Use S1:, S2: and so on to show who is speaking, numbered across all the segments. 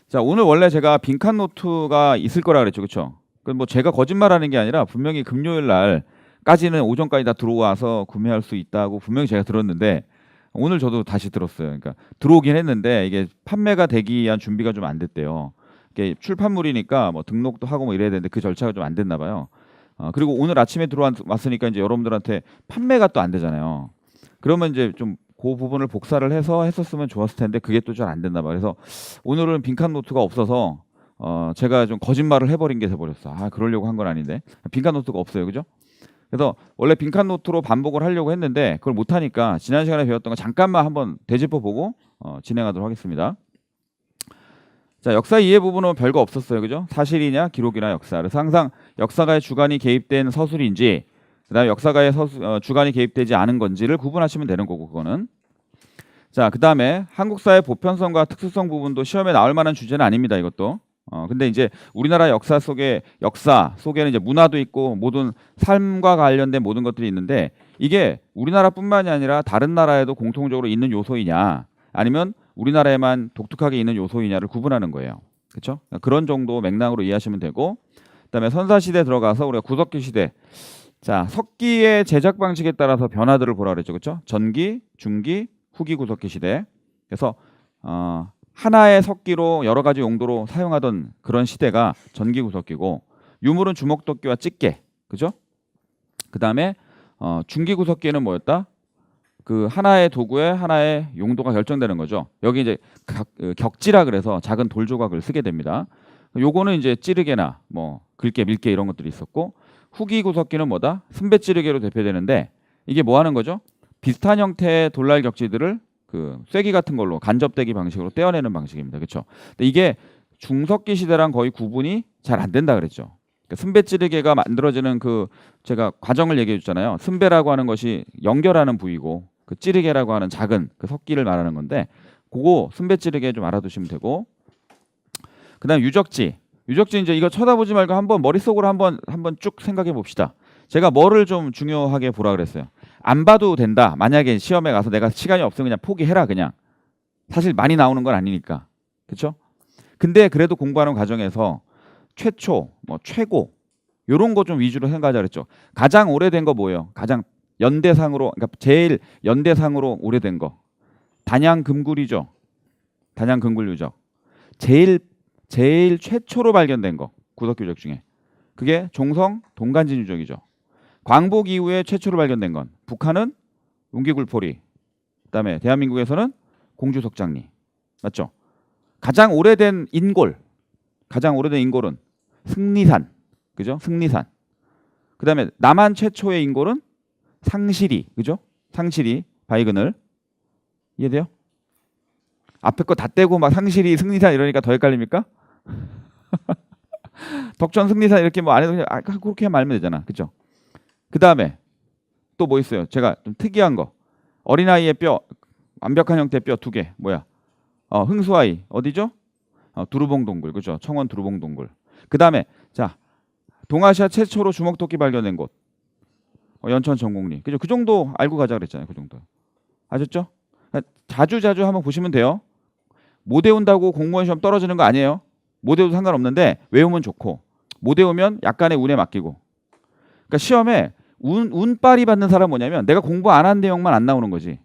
S1: 자, 오늘 원래 제가 빈칸 노트가 있을 거라 그랬죠, 그렇죠? 그 뭐 제가 거짓말하는 게 아니라 분명히 금요일 날까지는 오전까지 다 들어와서 구매할 수 있다고 분명히 제가 들었는데 오늘 저도 다시 들었어요. 그러니까 들어오긴 했는데 이게 판매가 되기 위한 준비가 좀 안 됐대요. 이게 출판물이니까 뭐 등록도 하고 뭐 이래야 되는데 그 절차가 좀 안 됐나 봐요. 그리고 오늘 아침에 들어왔으니까 이제 여러분들한테 판매가 또 안 되잖아요. 그러면 이제 좀 그 부분을 복사를 해서 했었으면 좋았을 텐데 그게 또 잘 안 됐나 봐요. 그래서 오늘은 빈칸 노트가 없어서 제가 좀 거짓말을 해버린 게 돼버렸어. 그러려고 한 건 아닌데 빈칸 노트가 없어요, 그죠? 그래서 원래 빈칸 노트로 반복을 하려고 했는데 그걸 못 하니까 지난 시간에 배웠던 거 잠깐만 한번 되짚어 보고 진행하도록 하겠습니다. 자, 역사 이해 부분은 별거 없었어요, 그죠? 사실이냐 기록이나 역사. 그래서 항상 역사가의 주관이 개입된 서술인지 그다음에 역사가의 주관이 개입되지 않은 건지를 구분하시면 되는 거고 그거는. 자, 그다음에 한국사의 보편성과 특수성 부분도 시험에 나올 만한 주제는 아닙니다, 이것도. 근데 이제 우리나라 역사 속에는 이제 문화도 있고 모든 삶과 관련된 모든 것들이 있는데 이게 우리나라뿐만이 아니라 다른 나라에도 공통적으로 있는 요소이냐 아니면 우리나라에만 독특하게 있는 요소이냐를 구분하는 거예요. 그렇죠? 그런 정도 맥락으로 이해하시면 되고 그다음에 선사시대 들어가서 우리가 구석기 시대. 자, 석기의 제작 방식에 따라서 변화들을 보라 그랬죠. 그렇죠? 전기, 중기, 후기 구석기 시대. 그래서 하나의 석기로 여러 가지 용도로 사용하던 그런 시대가 전기 구석기고 유물은 주먹도끼와 집게. 그죠? 그다음에 중기 구석기는 뭐였다? 그 하나의 도구에 하나의 용도가 결정되는 거죠. 여기 이제 격지라 그래서 작은 돌 조각을 쓰게 됩니다. 요거는 이제 찌르개나 뭐 긁게, 밀게 이런 것들이 있었고 후기 구석기는 뭐다? 순배 찌르개로 대표되는데 이게 뭐 하는 거죠? 비슷한 형태의 돌날 격지들을 그 쐐기 같은 걸로 간접대기 방식으로 떼어내는 방식입니다. 그렇죠? 근데 이게 중석기 시대랑 거의 구분이 잘 안 된다 그랬죠. 그러니까 순배 찌르개가 만들어지는 그 제가 과정을 얘기해 줬잖아요. 순배라고 하는 것이 연결하는 부위고 그 찌르개라고 하는 작은 그 석기를 말하는 건데 그거 순배 찌르개 좀 알아두시면 되고 그다음 유적지 이제 이거 쳐다보지 말고 한번 머릿속으로 한번 쭉 생각해 봅시다. 제가 뭐를 좀 중요하게 보라 그랬어요. 안 봐도 된다. 만약에 시험에 가서 내가 시간이 없으면 그냥 포기해라 그냥. 사실 많이 나오는 건 아니니까. 그렇죠? 근데 그래도 공부하는 과정에서 최초, 뭐 최고 요런 거 좀 위주로 생각하자 그랬죠. 가장 오래된 거 뭐예요? 가장 연대상으로 그러니까 제일 연대상으로 오래된 거. 단양금굴이죠. 단양금굴 유적. 제일 최초로 발견된 거 구석기 유적 중에 그게 종성 동간진 유적이죠. 광복 이후에 최초로 발견된 건 북한은 웅기굴포리, 그다음에 대한민국에서는 공주석장리 맞죠? 가장 오래된 인골은 승리산, 그죠? 승리산. 그다음에 남한 최초의 인골은 상시리, 그죠? 상시리 바이그늘 이해돼요? 앞에 거 다 떼고 막 상시리, 승리산 이러니까 더 헷갈립니까? 덕천, 승리산 이렇게 뭐 안 해도 그냥 그렇게 말면 되잖아, 그죠? 그 다음에 또 뭐 있어요? 제가 좀 특이한 거 어린아이의 뼈 완벽한 형태의 뼈 2개 뭐야? 흥수아이 어디죠? 두루봉 동굴 그죠? 청원 두루봉 동굴. 그 다음에 자 동아시아 최초로 주먹도끼 발견된 곳 연천 전곡리 그죠? 그 정도 알고 가자 그랬잖아요. 그 정도 아셨죠? 자주 한번 보시면 돼요. 못 외운다고 공무원 시험 떨어지는 거 아니에요. 못 외워도 상관없는데 외우면 좋고 못 외우면 약간의 운에 맡기고. 그러니까 시험에 운빨이 받는 사람 뭐냐면 내가 공부 안 한 내용만 안 나오는 거지.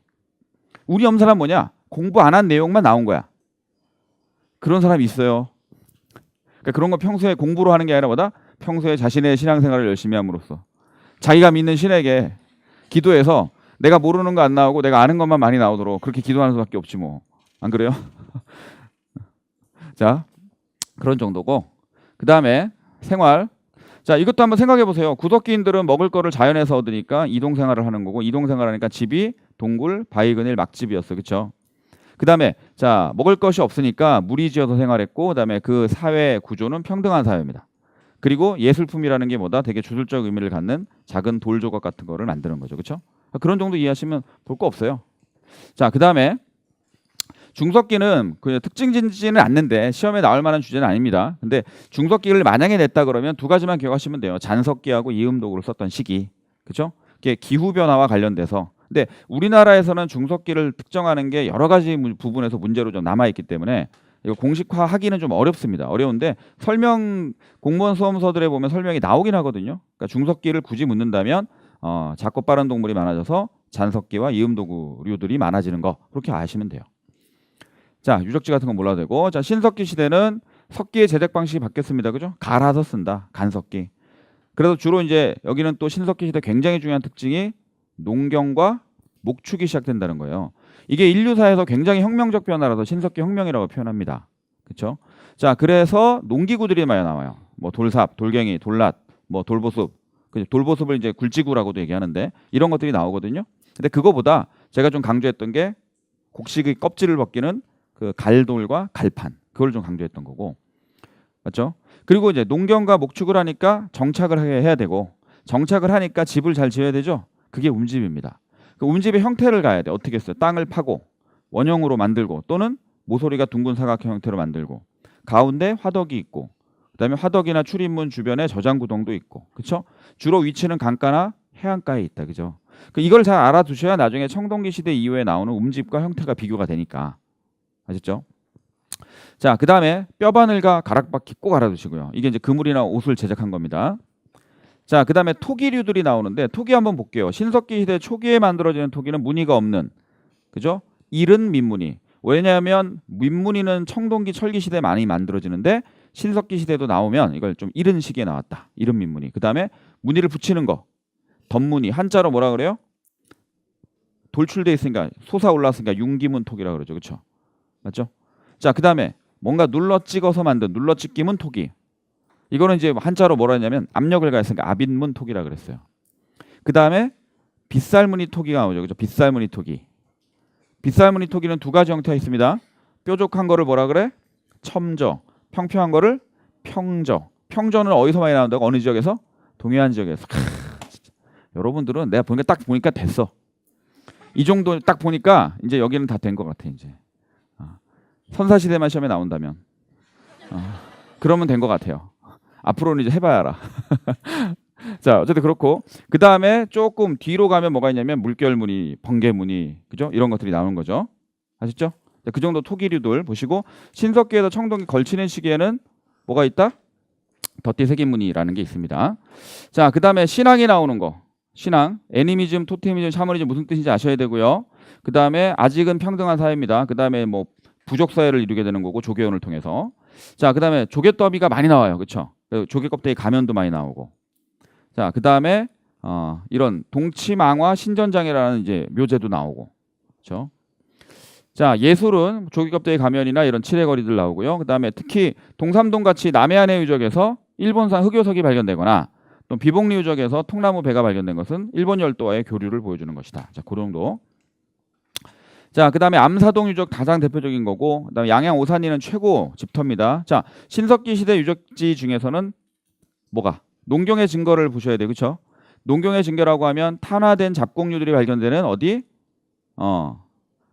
S1: 운이 없는 사람 뭐냐? 공부 안 한 내용만 나온 거야. 그런 사람이 있어요. 그러니까 그런 거 평소에 공부로 하는 게 아니라 뭐다? 평소에 자신의 신앙생활을 열심히 함으로써 자기가 믿는 신에게 기도해서 내가 모르는 거 안 나오고 내가 아는 것만 많이 나오도록 그렇게 기도하는 수밖에 없지 뭐. 안 그래요? 자, 그런 정도고. 그 다음에 생활. 자, 이것도 한번 생각해 보세요. 구석기인들은 먹을 거를 자연에서 얻으니까 이동 생활을 하는 거고 이동 생활하니까 집이 동굴, 바위그늘, 막집이었어. 그렇죠? 그 다음에 자 먹을 것이 없으니까 무리지어서 생활했고 그 다음에 그 사회 구조는 평등한 사회입니다. 그리고 예술품이라는 게 뭐다? 되게 주술적 의미를 갖는 작은 돌 조각 같은 거를 만드는 거죠. 그렇죠? 그런 정도 이해하시면 볼 거 없어요. 자, 그 다음에 중석기는 그 특징짓지는 않는데 시험에 나올 만한 주제는 아닙니다. 근데 중석기를 만약에 냈다 그러면 두 가지만 기억하시면 돼요. 잔석기하고 이음도구를 썼던 시기. 그렇죠? 이게 기후 변화와 관련돼서. 근데 우리나라에서는 중석기를 특정하는 게 여러 가지 부분에서 문제로 좀 남아 있기 때문에 이거 공식화하기는 좀 어렵습니다. 어려운데 설명 공무원 수험서들에 보면 설명이 나오긴 하거든요. 그러니까 중석기를 굳이 묻는다면 작고 빠른 동물이 많아져서 잔석기와 이음도구류들이 많아지는 거 그렇게 아시면 돼요. 자, 유적지 같은 건 몰라도 되고, 자, 신석기 시대는 석기의 제작 방식이 바뀌었습니다. 그죠? 갈아서 쓴다. 간석기. 그래서 주로 이제 여기는 또 신석기 시대 굉장히 중요한 특징이 농경과 목축이 시작된다는 거예요. 이게 인류사에서 굉장히 혁명적 변화라서 신석기 혁명이라고 표현합니다. 그렇죠? 자, 그래서 농기구들이 많이 나와요. 뭐 돌삽, 돌갱이, 돌랏, 뭐 돌보습. 돌보습을 이제 굴지구라고도 얘기하는데 이런 것들이 나오거든요. 근데 그거보다 제가 좀 강조했던 게 곡식의 껍질을 벗기는 그 갈돌과 갈판. 그걸 좀 강조했던 거고. 맞죠? 그리고 이제 농경과 목축을 하니까 정착을 해야 되고 정착을 하니까 집을 잘 지어야 되죠. 그게 움집입니다. 그 움집의 형태를 가야 돼. 어떻게 했어요? 땅을 파고 원형으로 만들고 또는 모서리가 둥근 사각형 형태로 만들고 가운데 화덕이 있고 그다음에 화덕이나 출입문 주변에 저장구동도 있고 그렇죠? 주로 위치는 강가나 해안가에 있다. 그죠? 이걸 잘 알아두셔야 나중에 청동기 시대 이후에 나오는 움집과 형태가 비교가 되니까. 아셨죠? 자, 그 다음에 뼈바늘과 가락바퀴 꼭 알아두시고요. 이게 이제 그물이나 옷을 제작한 겁니다. 자, 그 다음에 토기류들이 나오는데 토기 한번 볼게요. 신석기 시대 초기에 만들어지는 토기는 무늬가 없는, 그죠? 이른 민무늬. 왜냐하면 민무늬는 청동기 철기 시대에 많이 만들어지는데 신석기 시대도 나오면 이걸 좀 이른 시기에 나왔다. 이른 민무늬. 그 다음에 무늬를 붙이는 거. 덧무늬. 한자로 뭐라 그래요? 돌출돼 있으니까 솟아올랐으니까 융기문 토기라 그러죠. 그렇죠? 맞죠? 자, 그 다음에 뭔가 눌러 찍어서 만든 눌러 찍기문 토기. 이거는 이제 한자로 뭐라 했냐면 압력을 가했으니까 압인문 토기라 그랬어요. 그 다음에 빗살무늬 토기가 나오죠. 그죠? 빗살무늬 토기. 빗살무늬 토기는 두 가지 형태가 있습니다. 뾰족한 거를 뭐라 그래? 첨저. 평평한 거를 평저. 평저는 어디서 많이 나온다고? 어느 지역에서? 동해안 지역에서. 여러분들은 내가 딱 보니까 됐어. 이 정도 딱 보니까 이제 여기는 다 된 것 같아 이제. 선사시대만 시험에 나온다면 그러면 된 것 같아요. 앞으로는 이제 해봐야 알아. 자, 어쨌든 그렇고 그 다음에 조금 뒤로 가면 뭐가 있냐면 물결무늬, 번개무늬, 그죠? 이런 것들이 나오는 거죠. 아셨죠? 자, 그 정도 토기류들 보시고 신석기에서 청동기 걸치는 시기에는 뭐가 있다? 덧띠새김무늬라는 게 있습니다. 자, 그 다음에 신앙이 나오는 거. 신앙, 애니미즘, 토테미즘, 샤머니즘 무슨 뜻인지 아셔야 되고요. 그 다음에 아직은 평등한 사회입니다. 그 다음에 뭐 부족 사회를 이루게 되는 거고 조계원을 통해서. 자, 그 다음에 조개더미가 많이 나와요. 그렇죠? 조개 껍데기 가면도 많이 나오고. 자, 그 다음에 이런 동치망화 신전장이라는 이제 묘제도 나오고. 그렇죠? 자, 예술은 조개 껍데기 가면이나 이런 칠해거리들 나오고요. 그 다음에 특히 동삼동 같이 남해안해 유적에서 일본산 흑요석이 발견되거나 또 비복리 유적에서 통나무 배가 발견된 것은 일본 열도와의 교류를 보여주는 것이다. 자, 그 정도. 자, 그 다음에 암사동 유적 가장 대표적인 거고, 그 다음에 양양 오산리는 최고 집터입니다. 자, 신석기 시대 유적지 중에서는 뭐가? 농경의 증거를 보셔야 돼요. 그렇죠? 농경의 증거라고 하면 탄화된 잡곡류들이 발견되는 어디?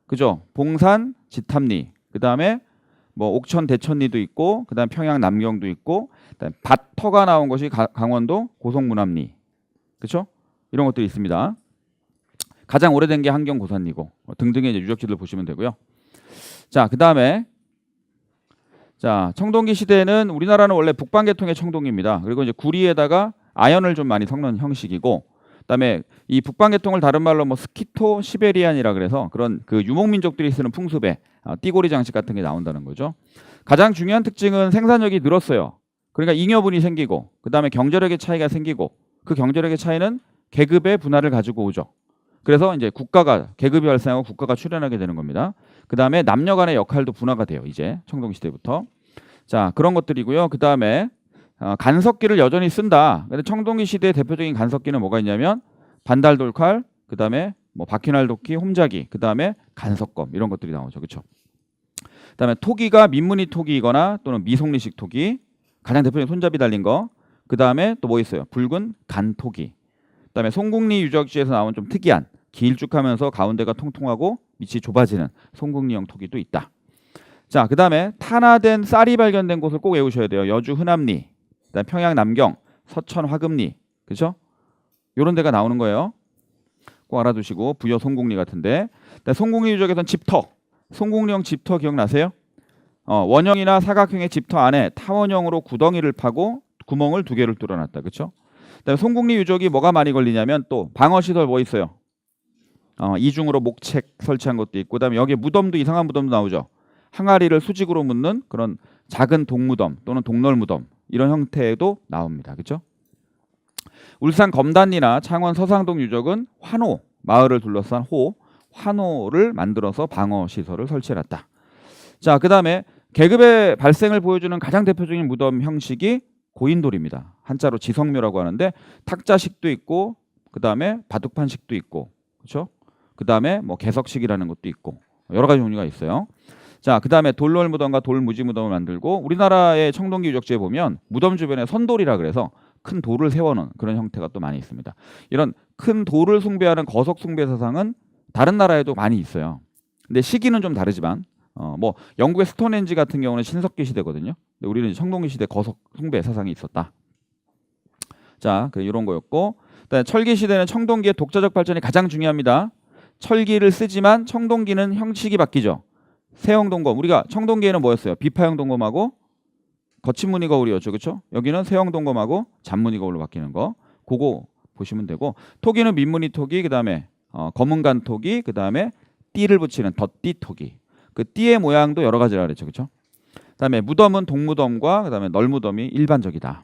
S1: 그죠? 봉산, 지탐리. 그 다음에 뭐 옥천, 대천리도 있고, 그 다음에 평양, 남경도 있고, 그다음에 밭터가 나온 것이 강원도 고성문암리. 그렇죠? 이런 것들이 있습니다. 가장 오래된 게 한경 고산리고 등등의 이제 유적지를 보시면 되고요. 자, 그 다음에 자, 청동기 시대는 우리나라는 원래 북방계통의 청동기입니다. 그리고 이제 구리에다가 아연을 좀 많이 섞는 형식이고, 그다음에 이 북방계통을 다른 말로 뭐 스키토 시베리안이라 그래서 그런 그 유목민족들이 쓰는 풍습에 띠고리 장식 같은 게 나온다는 거죠. 가장 중요한 특징은 생산력이 늘었어요. 그러니까 잉여분이 생기고, 그다음에 경제력의 차이가 생기고, 그 경제력의 차이는 계급의 분할을 가지고 오죠. 그래서 이제 국가가 계급이 발생하고 국가가 출현하게 되는 겁니다. 그 다음에 남녀 간의 역할도 분화가 돼요. 이제 청동기 시대부터. 자, 그런 것들이고요. 그 다음에 간석기를 여전히 쓴다. 근데 청동기 시대의 대표적인 간석기는 뭐가 있냐면 반달돌칼, 그 다음에 뭐 바퀴날도끼, 홈자기, 그 다음에 간석검 이런 것들이 나오죠. 그렇죠? 그 다음에 토기가 민무늬 토기이거나 또는 미송리식 토기, 가장 대표적인 손잡이 달린 거. 그 다음에 또 뭐 있어요? 붉은 간토기. 그다음에 송국리 유적지에서 나온 좀 특이한 길쭉하면서 가운데가 통통하고 밑이 좁아지는 송국리형 토기도 있다. 자, 그다음에 탄화된 쌀이 발견된 곳을 꼭 외우셔야 돼요. 여주 흔암리, 그다음 평양 남경, 서천 화금리, 그렇죠? 이런 데가 나오는 거예요. 꼭 알아두시고 부여 송국리 같은데. 송국리 유적에서는 집터, 송국리형 집터 기억나세요? 원형이나 사각형의 집터 안에 타원형으로 구덩이를 파고 구멍을 2개를 뚫어놨다. 그렇죠? 그다음에 송국리 유적이 뭐가 많이 걸리냐면 또 방어시설 뭐 있어요? 이중으로 목책 설치한 것도 있고, 그다음에 여기에 무덤도 이상한 무덤도 나오죠. 항아리를 수직으로 묻는 그런 작은 동무덤 또는 동널무덤 이런 형태도 나옵니다. 그렇죠? 울산 검단리나 창원 서상동 유적은 환호, 마을을 둘러싼 환호를 만들어서 방어 시설을 설치해놨다. 자, 그다음에 계급의 발생을 보여주는 가장 대표적인 무덤 형식이 고인돌입니다. 한자로 지성묘라고 하는데 탁자식도 있고, 그다음에 바둑판식도 있고, 그렇죠? 그다음에 뭐 개석식이라는 것도 있고 여러 가지 종류가 있어요. 자, 그다음에 돌롤무덤과 돌무지무덤을 만들고, 우리나라의 청동기 유적지에 보면 무덤 주변에 선돌이라 그래서 큰 돌을 세워놓은 그런 형태가 또 많이 있습니다. 이런 큰 돌을 숭배하는 거석 숭배 사상은 다른 나라에도 많이 있어요. 근데 시기는 좀 다르지만 뭐 영국의 스톤헨지 같은 경우는 신석기 시대거든요. 근데 우리는 청동기 시대 거석 숭배 사상이 있었다. 자, 이런 거였고, 그다음에 철기 시대는 청동기의 독자적 발전이 가장 중요합니다. 철기를 쓰지만 청동기는 형식이 바뀌죠. 세형 동검, 우리가 청동기에는 뭐였어요? 비파형 동검하고 거친 무늬 거울이었죠. 그렇죠? 여기는 세형 동검하고 잔무늬 거울로 바뀌는 거. 그거 보시면 되고, 토기는 민무늬 토기, 그다음에 검은간 토기, 그다음에 띠를 붙이는 덧띠 토기. 그 띠의 모양도 여러 가지라 그랬죠. 그렇죠? 그다음에 무덤은 동무덤과 그다음에 널무덤이 일반적이다.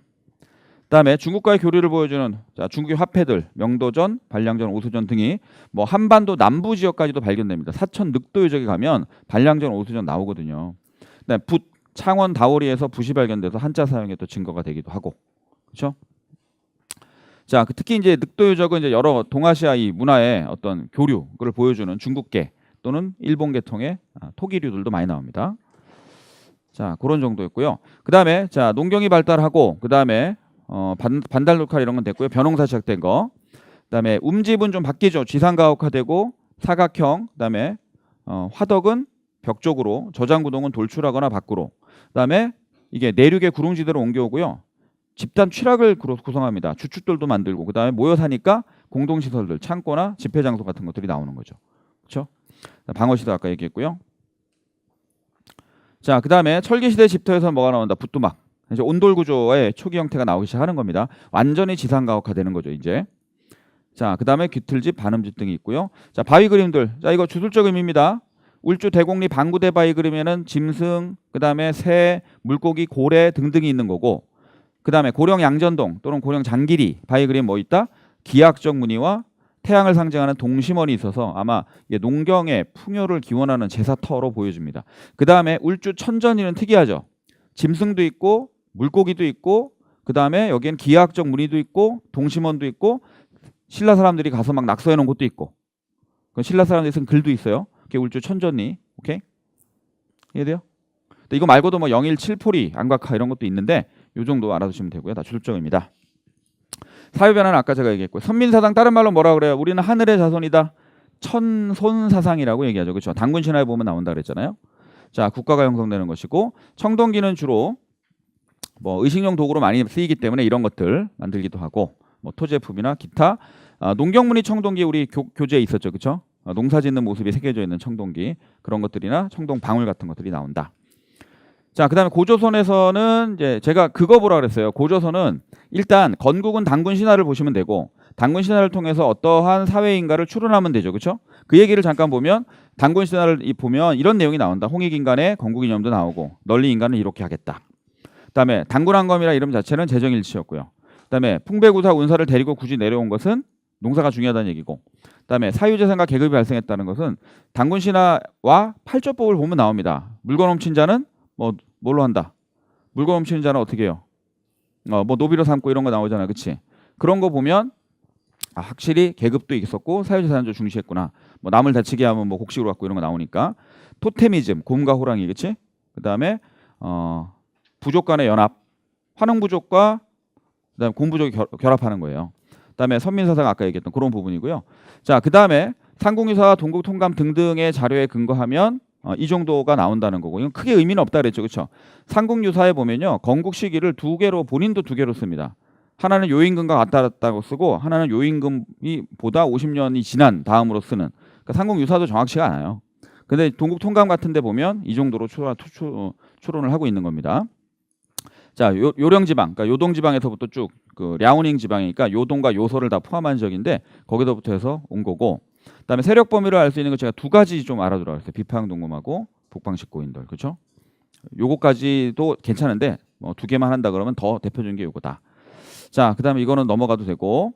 S1: 그다음에 중국과의 교류를 보여주는 중국의 화폐들, 명도전, 반량전, 오수전 등이 뭐 한반도 남부 지역까지도 발견됩니다. 사천 늑도 유적에 가면 반량전, 오수전 나오거든요. 그다음에 붓, 창원 다오리에서 붓이 발견돼서 한자 사용에 또 증거가 되기도 하고, 그렇죠? 자, 특히 이제 늑도 유적은 이제 여러 동아시아 이 문화의 어떤 교류를 보여주는 중국계 또는 일본 계통의 토기류들도 많이 나옵니다. 자, 그런 정도였고요. 그다음에 자, 농경이 발달하고, 그다음에 반달 녹화 이런 건 됐고요. 벼농사 시작된 거. 그다음에 움집은 좀 바뀌죠. 지상가옥화되고 사각형. 그다음에 화덕은 벽 쪽으로, 저장구동은 돌출하거나 밖으로. 그다음에 이게 내륙의 구릉지대로 옮겨오고요. 집단 취락을 구성합니다. 주춧돌도 만들고, 그다음에 모여 사니까 공동시설들, 창고나 집회 장소 같은 것들이 나오는 거죠. 그렇죠? 방어시도 아까 얘기했고요. 자, 그다음에 철기시대 집터에서 뭐가 나온다? 붓두막. 이제 온돌 구조의 초기 형태가 나오기 시작하는 겁니다. 완전히 지상가옥화되는 거죠, 이제. 자, 그다음에 귀틀집, 반음집 등이 있고요. 자, 바위 그림들. 자, 이거 주술적 의미입니다. 울주 대곡리 방구대 바위 그림에는 짐승, 그다음에 새, 물고기, 고래 등등이 있는 거고, 그다음에 고령 양전동 또는 고령 장기리 바위 그림 뭐 있다? 기하학적 무늬와 태양을 상징하는 동심원이 있어서 아마 농경의 풍요를 기원하는 제사터로 보여줍니다. 그다음에 울주 천전이는 특이하죠. 짐승도 있고 물고기도 있고, 그다음에 여기엔 기하학적 무늬도 있고 동심원도 있고, 신라 사람들이 가서 막 낙서해 놓은 것도 있고, 신라 사람들이 쓴 글도 있어요. 그게 울주 천전리. 오케이? 이해돼요? 이거 말고도 뭐 영일 칠포리, 안각화 이런 것도 있는데 요 정도 알아두시면 되고요. 다 주술적입니다. 사회변화는 아까 제가 얘기했고, 선민사상 다른 말로 뭐라 그래요? 우리는 하늘의 자손이다. 천손사상이라고 얘기하죠. 그렇죠? 단군 신화에 보면 나온다 그랬잖아요. 자, 국가가 형성되는 것이고, 청동기는 주로 뭐 의식용 도구로 많이 쓰이기 때문에 이런 것들 만들기도 하고, 뭐 토제품이나 기타, 농경문이 청동기 우리 교재에 있었죠. 그렇죠? 농사 짓는 모습이 새겨져 있는 청동기, 그런 것들이나 청동 방울 같은 것들이 나온다. 자, 그다음에 고조선에서는 이제 제가 그거 보라 그랬어요. 고조선은 일단 건국은 단군 신화를 보시면 되고, 단군 신화를 통해서 어떠한 사회인가를 추론하면 되죠. 그렇죠? 그 얘기를 잠깐 보면, 단군 신화를 보면 이런 내용이 나온다. 홍익인간의 건국이념도 나오고, 널리 인간은 이렇게 하겠다. 그다음에 단군한검이라 이름 자체는 재정일치였고요. 그다음에 풍배구사 운사를 데리고 굳이 내려온 것은 농사가 중요하다는 얘기고, 그다음에 사유재산과 계급이 발생했다는 것은 단군 신화와 팔조법을 보면 나옵니다. 물건 훔친 자는 뭘로 한다? 물건 훔치는 자는 어떻게 해요? 뭐 노비로 삼고 이런 거 나오잖아요. 그렇지? 그런 거 보면 확실히 계급도 있었고 사유재산도 중시했구나. 뭐 남을 다치게 하면 뭐 곡식으로 갖고 이런 거 나오니까. 토테미즘, 곰과 호랑이. 그렇지? 그다음에 부족 간의 연합, 환웅 부족과 그다음에 곰 부족이 결합하는 거예요. 그다음에 선민사상 아까 얘기했던 그런 부분이고요. 자, 그다음에 삼국유사와 동국통감 등등의 자료에 근거하면 이 정도가 나온다는 거고, 이건 크게 의미는 없다 그랬죠. 그렇죠? 삼국유사에 보면요, 건국 시기를 두 개로, 본인도 두 개로 씁니다. 하나는 요임금과 같다고 쓰고, 하나는 요임금이 보다 50년이 지난 다음으로 쓰는. 그러니까 삼국유사도 정확치가 않아요. 근데 동국 통감 같은 데 보면 이 정도로 추론을 하고 있는 겁니다. 자, 요령 지방, 그러니까 요동 지방에서부터 쭉 그 랴오닝 지방이니까 요동과 요서를 다 포함한 지역인데 거기서부터 해서 온 거고. 그다음에 세력 범위를 알 수 있는 거 제가 두 가지 좀 알아두라 그랬어요. 비파항 동검하고 북방식 고인돌. 그렇죠? 요거까지도 괜찮은데 뭐 두 개만 한다 그러면 더 대표적인 게 요거다. 자, 그다음에 이거는 넘어가도 되고.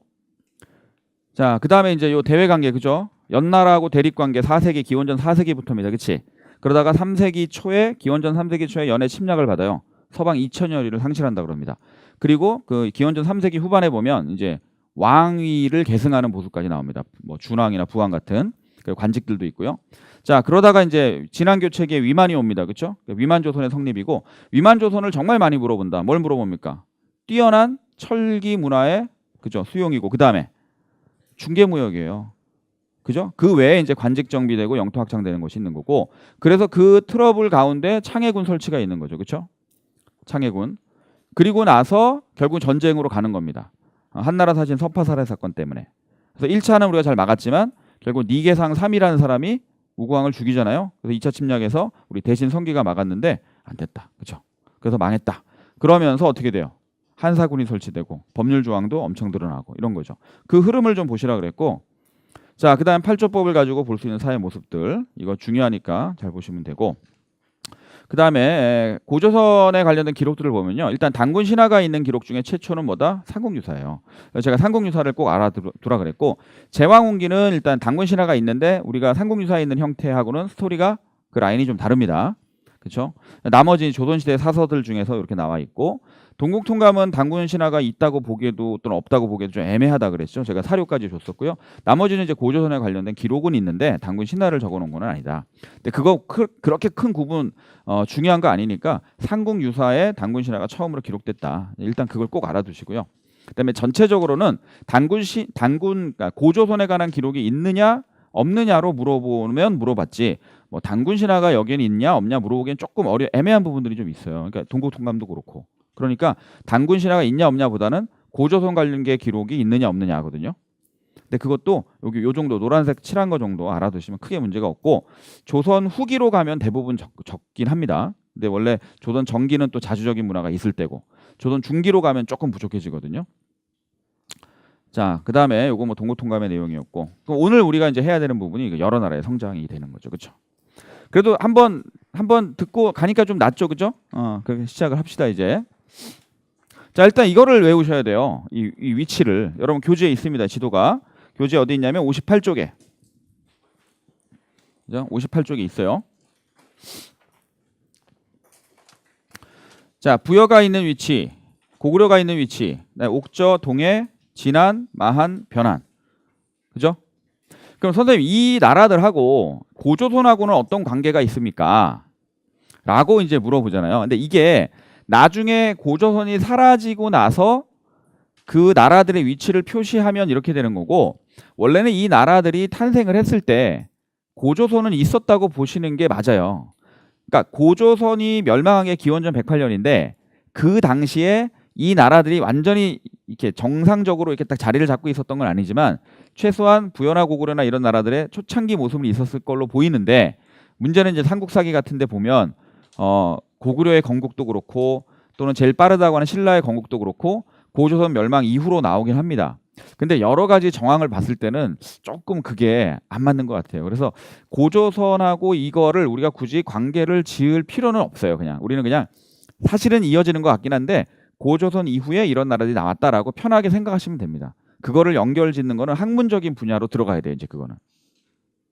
S1: 자, 그다음에 이제 요 대외 관계. 그죠? 연나라하고 대립 관계 4세기 기원전 4세기부터입니다. 그렇지? 그러다가 3세기 초에 기원전 3세기 초에 연해 침략을 받아요. 서방 2000여리를 상실한다 그럽니다. 그리고 그 기원전 3세기 후반에 보면 이제 왕위를 계승하는 보수까지 나옵니다. 뭐 준왕이나 부왕 같은 관직들도 있고요. 자, 그러다가 이제 진왕교체기에 위만이 옵니다. 그렇죠? 위만조선의 성립이고, 위만조선을 정말 많이 물어본다. 뭘 물어봅니까? 뛰어난 철기 문화의 그죠? 수용이고, 그다음에 중개무역이에요. 그죠? 그 외에 이제 관직 정비되고 영토 확장되는 것이 있는 거고, 그래서 그 트러블 가운데 창해군 설치가 있는 거죠. 그렇죠? 창해군. 그리고 나서 결국 전쟁으로 가는 겁니다. 한나라 사신 서파살해 사건 때문에. 그래서 1차는 우리가 잘 막았지만 결국 니계상 3이라는 사람이 우구왕을 죽이잖아요. 그래서 2차 침략에서 우리 대신 성기가 막았는데 안 됐다. 그렇죠? 그래서 망했다. 그러면서 어떻게 돼요? 한사군이 설치되고 법률 조항도 엄청 늘어나고 이런 거죠. 그 흐름을 좀 보시라 그랬고, 자, 그다음 팔조법을 가지고 볼 수 있는 사회 모습들, 이거 중요하니까 잘 보시면 되고, 그다음에 고조선에 관련된 기록들을 보면요, 일단 단군 신화가 있는 기록 중에 최초는 뭐다? 삼국유사예요. 그래서 제가 삼국유사를 꼭 알아두라 그랬고, 제왕운기는 일단 단군 신화가 있는데 우리가 삼국유사에 있는 형태하고는 스토리가 그 라인이 좀 다릅니다. 그렇죠? 나머지 조선시대 사서들 중에서 이렇게 나와 있고, 동국통감은 단군 신화가 있다고 보기에도 또는 없다고 보기에도 좀 애매하다 그랬죠. 제가 사료까지 줬었고요. 나머지는 이제 고조선에 관련된 기록은 있는데 단군 신화를 적어놓은 건 아니다. 근데 그거 그렇게 큰 구분 중요한 거 아니니까 삼국유사에 단군 신화가 처음으로 기록됐다. 일단 그걸 꼭 알아두시고요. 그다음에 전체적으로는 그러니까 고조선에 관한 기록이 있느냐 없느냐로 물어보면 물어봤지, 뭐 단군 신화가 여기에는 있냐 없냐 물어보기엔 조금 애매한 부분들이 좀 있어요. 그러니까 동국통감도 그렇고. 그러니까 단군 신화가 있냐 없냐보다는 고조선 관련계 기록이 있느냐 없느냐 하거든요. 근데 그것도 여기 요 정도 노란색 칠한 거 정도 알아두시면 크게 문제가 없고, 조선 후기로 가면 대부분 적긴 합니다. 근데 원래 조선 전기는 또 자주적인 문화가 있을 때고, 조선 중기로 가면 조금 부족해지거든요. 자, 그다음에 요거 뭐 동국통감의 내용이었고, 그럼 오늘 우리가 이제 해야 되는 부분이 여러 나라의 성장이 되는 거죠. 그렇죠? 그래도 한번 듣고 가니까 좀 낫죠. 그죠? 그렇게 시작을 합시다 이제. 자, 일단 이거를 외우셔야 돼요. 이 위치를. 여러분 교재에 있습니다. 지도가. 교재 어디 있냐면 58쪽에. 그죠? 58쪽에 있어요. 자, 부여가 있는 위치, 고구려가 있는 위치, 옥저, 동해, 진안, 마한, 변안. 그죠? 그럼 선생님, 이 나라들하고 고조선하고는 어떤 관계가 있습니까? 라고 이제 물어보잖아요. 근데 이게 나중에 고조선이 사라지고 나서 그 나라들의 위치를 표시하면 이렇게 되는 거고, 원래는 이 나라들이 탄생을 했을 때 고조선은 있었다고 보시는 게 맞아요. 그러니까 고조선이 멸망한 게 기원전 108년인데 그 당시에 이 나라들이 완전히 이렇게 정상적으로 이렇게 딱 자리를 잡고 있었던 건 아니지만 최소한 부여나 고구려나 이런 나라들의 초창기 모습은 있었을 걸로 보이는데, 문제는 이제 삼국사기 같은 데 보면 고구려의 건국도 그렇고 또는 제일 빠르다고 하는 신라의 건국도 그렇고 고조선 멸망 이후로 나오긴 합니다. 근데 여러 가지 정황을 봤을 때는 조금 그게 안 맞는 것 같아요. 그래서 고조선하고 이거를 우리가 굳이 관계를 지을 필요는 없어요. 그냥 우리는 그냥 사실은 이어지는 것 같긴 한데 고조선 이후에 이런 나라들이 나왔다라고 편하게 생각하시면 됩니다. 그거를 연결 짓는 거는 학문적인 분야로 들어가야 돼요. 이제 그거는.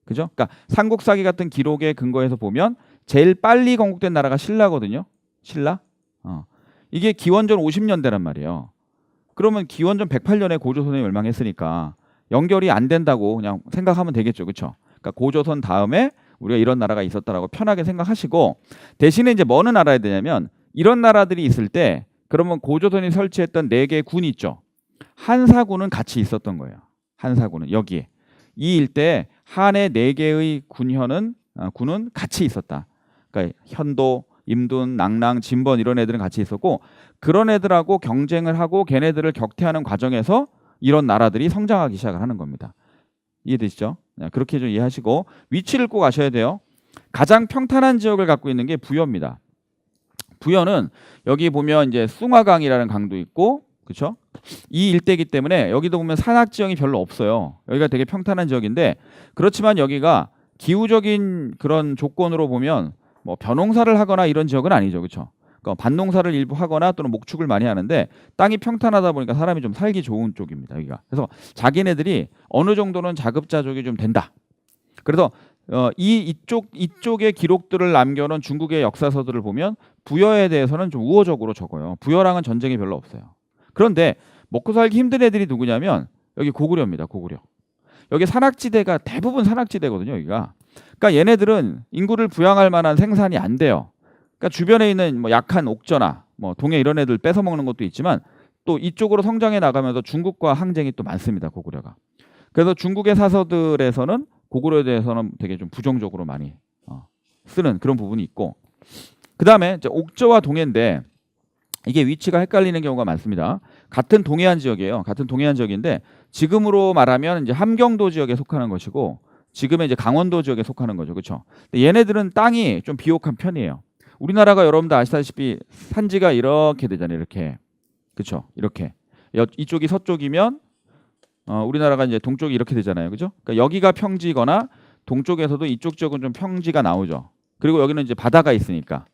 S1: 그죠? 그러니까 삼국사기 같은 기록의 근거에서 보면 제일 빨리 건국된 나라가 신라거든요. 신라? 이게 기원전 50년대란 말이에요. 그러면 기원전 108년에 고조선이 멸망했으니까 연결이 안 된다고 그냥 생각하면 되겠죠. 그렇죠? 그러니까 고조선 다음에 우리가 이런 나라가 있었다라고 편하게 생각하시고, 대신에 이제 뭐는 알아야 되냐면 이런 나라들이 있을 때 그러면 고조선이 설치했던 4개의 군이 있죠. 한사군은 같이 있었던 거예요. 한사군은 여기에. 이 일대에 한의 4개의 군은 같이 있었다. 그러니까 현도, 임둔, 낭랑, 진번 이런 애들은 같이 있었고, 그런 애들하고 경쟁을 하고 걔네들을 격퇴하는 과정에서 이런 나라들이 성장하기 시작을 하는 겁니다. 이해되시죠? 그렇게 좀 이해하시고 위치를 꼭 아셔야 돼요. 가장 평탄한 지역을 갖고 있는 게 부여입니다. 부여는 여기 보면 이제 숭화강이라는 강도 있고, 그렇죠? 이 일대이기 때문에 여기도 보면 산악 지형이 별로 없어요. 여기가 되게 평탄한 지역인데, 그렇지만 여기가 기후적인 그런 조건으로 보면 뭐 벼농사를 하거나 이런 지역은 아니죠, 그렇죠? 그러니까 밭농사를 일부 하거나 또는 목축을 많이 하는데 땅이 평탄하다 보니까 사람이 좀 살기 좋은 쪽입니다, 여기가. 그래서 자기네들이 어느 정도는 자급자족이 좀 된다. 그래서 이쪽의 기록들을 남겨놓은 중국의 역사서들을 보면 부여에 대해서는 좀 우호적으로 적어요. 부여랑은 전쟁이 별로 없어요. 그런데 먹고 살기 힘든 애들이 누구냐면 여기 고구려입니다. 고구려. 여기 산악지대가 대부분 산악지대거든요. 여기가. 그러니까 얘네들은 인구를 부양할 만한 생산이 안 돼요. 그러니까 주변에 있는 뭐 약한 옥저나 뭐 동해 이런 애들 뺏어 먹는 것도 있지만 또 이쪽으로 성장해 나가면서 중국과 항쟁이 또 많습니다. 고구려가. 그래서 중국의 사서들에서는 고구려에 대해서는 되게 좀 부정적으로 많이 쓰는 그런 부분이 있고, 그 다음에 옥저와 동해인데 이게 위치가 헷갈리는 경우가 많습니다. 같은 동해안 지역이에요. 같은 동해안 지역인데 지금으로 말하면 이제 함경도 지역에 속하는 것이고 지금의 이제 강원도 지역에 속하는 거죠, 그렇죠? 얘네들은 땅이 좀 비옥한 편이에요. 우리나라가 여러분들 아시다시피 산지가 이렇게 되잖아요, 이렇게, 그렇죠? 이렇게 이쪽이 서쪽이면 우리나라가 이제 동쪽이 이렇게 되잖아요, 그죠? 그러니까 여기가 평지거나 동쪽에서도 이쪽 지역은 좀 평지가 나오죠. 그리고 여기는 이제 바다가 있으니까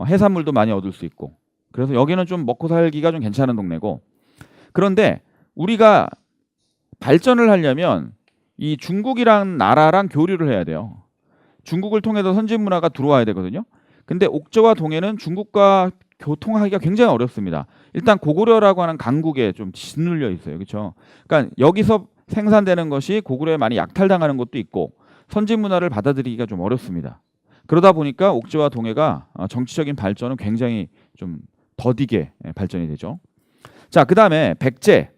S1: 해산물도 많이 얻을 수 있고, 그래서 여기는 좀 먹고 살기가 좀 괜찮은 동네고, 그런데 우리가 발전을 하려면 이 중국이랑 나라랑 교류를 해야 돼요. 중국을 통해서 선진 문화가 들어와야 되거든요. 근데 옥저와 동해는 중국과 교통하기가 굉장히 어렵습니다. 일단 고구려라고 하는 강국에 좀 짓눌려 있어요. 그렇죠? 그러니까 여기서 생산되는 것이 고구려에 많이 약탈당하는 것도 있고 선진 문화를 받아들이기가 좀 어렵습니다. 그러다 보니까 옥저와 동해가 정치적인 발전은 굉장히 좀 더디게 발전이 되죠. 자, 그다음에 백제.